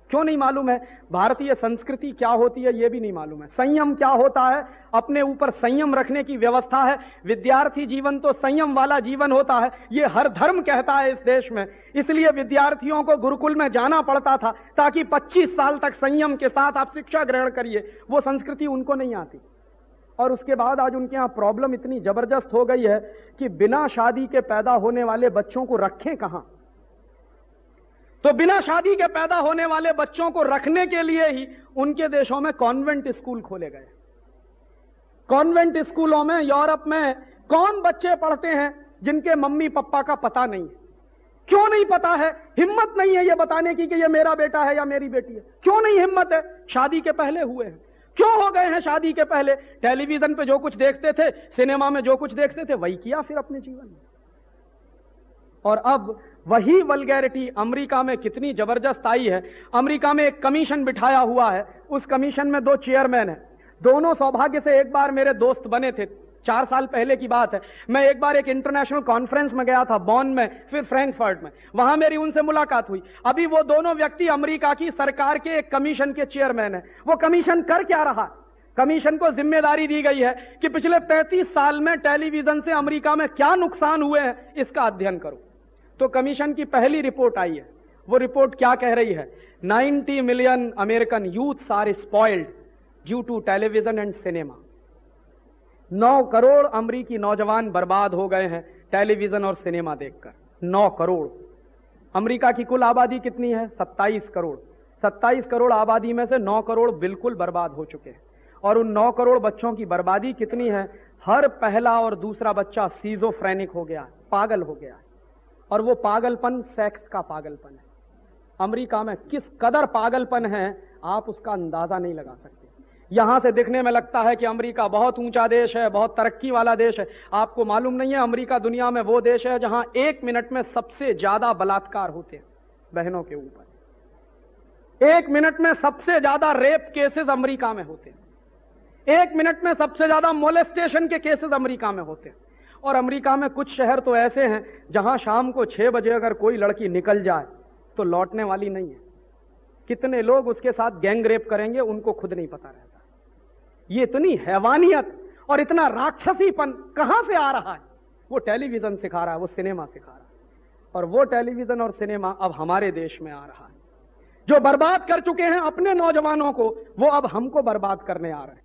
[SPEAKER 2] क्यों नहीं मालूम है? भारतीय संस्कृति क्या होती है ये भी नहीं मालूम है। संयम क्या होता है, अपने ऊपर संयम रखने की व्यवस्था है। विद्यार्थी जीवन तो संयम वाला जीवन होता है, ये हर धर्म कहता है इस देश में। इसलिए विद्यार्थियों को गुरुकुल में जाना पड़ता था ताकि 25 साल तक संयम के साथ आप शिक्षा ग्रहण करिए। वो संस्कृति उनको नहीं आती। और उसके बाद आज उनके यहां प्रॉब्लम इतनी जबरदस्त हो गई है कि बिना शादी के पैदा होने वाले बच्चों को रखें कहां? तो बिना शादी के पैदा होने वाले बच्चों को रखने के लिए ही उनके देशों में कॉन्वेंट स्कूल खोले गए। कॉन्वेंट स्कूलों में यूरोप में कौन बच्चे पढ़ते हैं जिनके मम्मी पापा का पता नहीं है? क्यों नहीं पता है? हिम्मत नहीं है ये बताने की कि ये मेरा बेटा है या मेरी बेटी है। क्यों नहीं हिम्मत है? शादी के पहले हुए हैं। क्यों हो गए हैं शादी के पहले? टेलीविजन पे जो कुछ देखते थे, सिनेमा में जो कुछ देखते थे, वही किया फिर अपने जीवन में। और अब वही वल्गैरिटी अमेरिका में कितनी जबरदस्त आई है। अमेरिका में एक कमीशन बिठाया हुआ है, उस कमीशन में 2 चेयरमैन हैं। दोनों सौभाग्य से एक बार मेरे दोस्त बने थे, 4 साल पहले की बात है। मैं एक बार एक इंटरनेशनल कॉन्फ्रेंस में गया था, बॉन में, फिर फ्रैंकफर्ट में। वहां मेरी उनसे मुलाकात हुई। अभी वो दोनों व्यक्ति अमेरिका की सरकार के एक कमीशन के चेयरमैन हैं। वो कमीशन कर क्या रहा? कमीशन को जिम्मेदारी दी गई है कि पिछले 35 साल में टेलीविजन से अमेरिका में क्या नुकसान हुए हैं इसका अध्ययन करो। तो कमीशन की पहली रिपोर्ट आई है। वो रिपोर्ट क्या कह रही है? 90 million American youths are spoiled due to television and cinema. 9 crore अमेरिकी नौजवान बर्बाद हो गए हैं टेलीविजन और सिनेमा देखकर। 9 करोड़। अमेरिका की कुल आबादी कितनी है? 27 करोड़। 27 करोड़ आबादी में से 9 करोड़ बिल्कुल बर्बाद हो चुके हैं। और उन 9 करोड़ बच्चों की बर्बादी कितनी है? हर पहला और दूसरा बच्चा सीजोफ्रेनिक हो गया, पागल हो गया। और वो पागलपन सेक्स का पागलपन है। अमेरिका में किस कदर पागलपन है आप उसका अंदाजा नहीं लगा सकते। यहां से दिखने में लगता है कि अमेरिका बहुत ऊंचा देश है, बहुत तरक्की वाला देश है। आपको मालूम नहीं है, अमेरिका दुनिया में वो देश है जहां 1 मिनट में सबसे ज्यादा बलात्कार होते हैं बहनों के ऊपर। 1 मिनट में सबसे ज्यादा रेप केसेस अमेरिका में होते हैं। 1 मिनट में सबसे ज्यादा मोलेस्टेशन के केसेस अमेरिका में होते हैं। और अमेरिका में कुछ शहर तो ऐसे हैं जहां शाम को 6 बजे अगर कोई लड़की निकल जाए तो लौटने वाली नहीं है। कितने लोग उसके साथ गैंग रेप करेंगे उनको खुद नहीं पता रहता। ये इतनी हैवानियत और इतना राक्षसीपन कहां से आ रहा है? वो टेलीविजन सिखा रहा है, वो सिनेमा सिखा रहा है। और वो टेलीविजन और सिनेमा अब हमारे देश में आ रहा है। जो बर्बाद कर चुके हैं अपने नौजवानों को, वो अब हमको बर्बाद करने आ रहे हैं।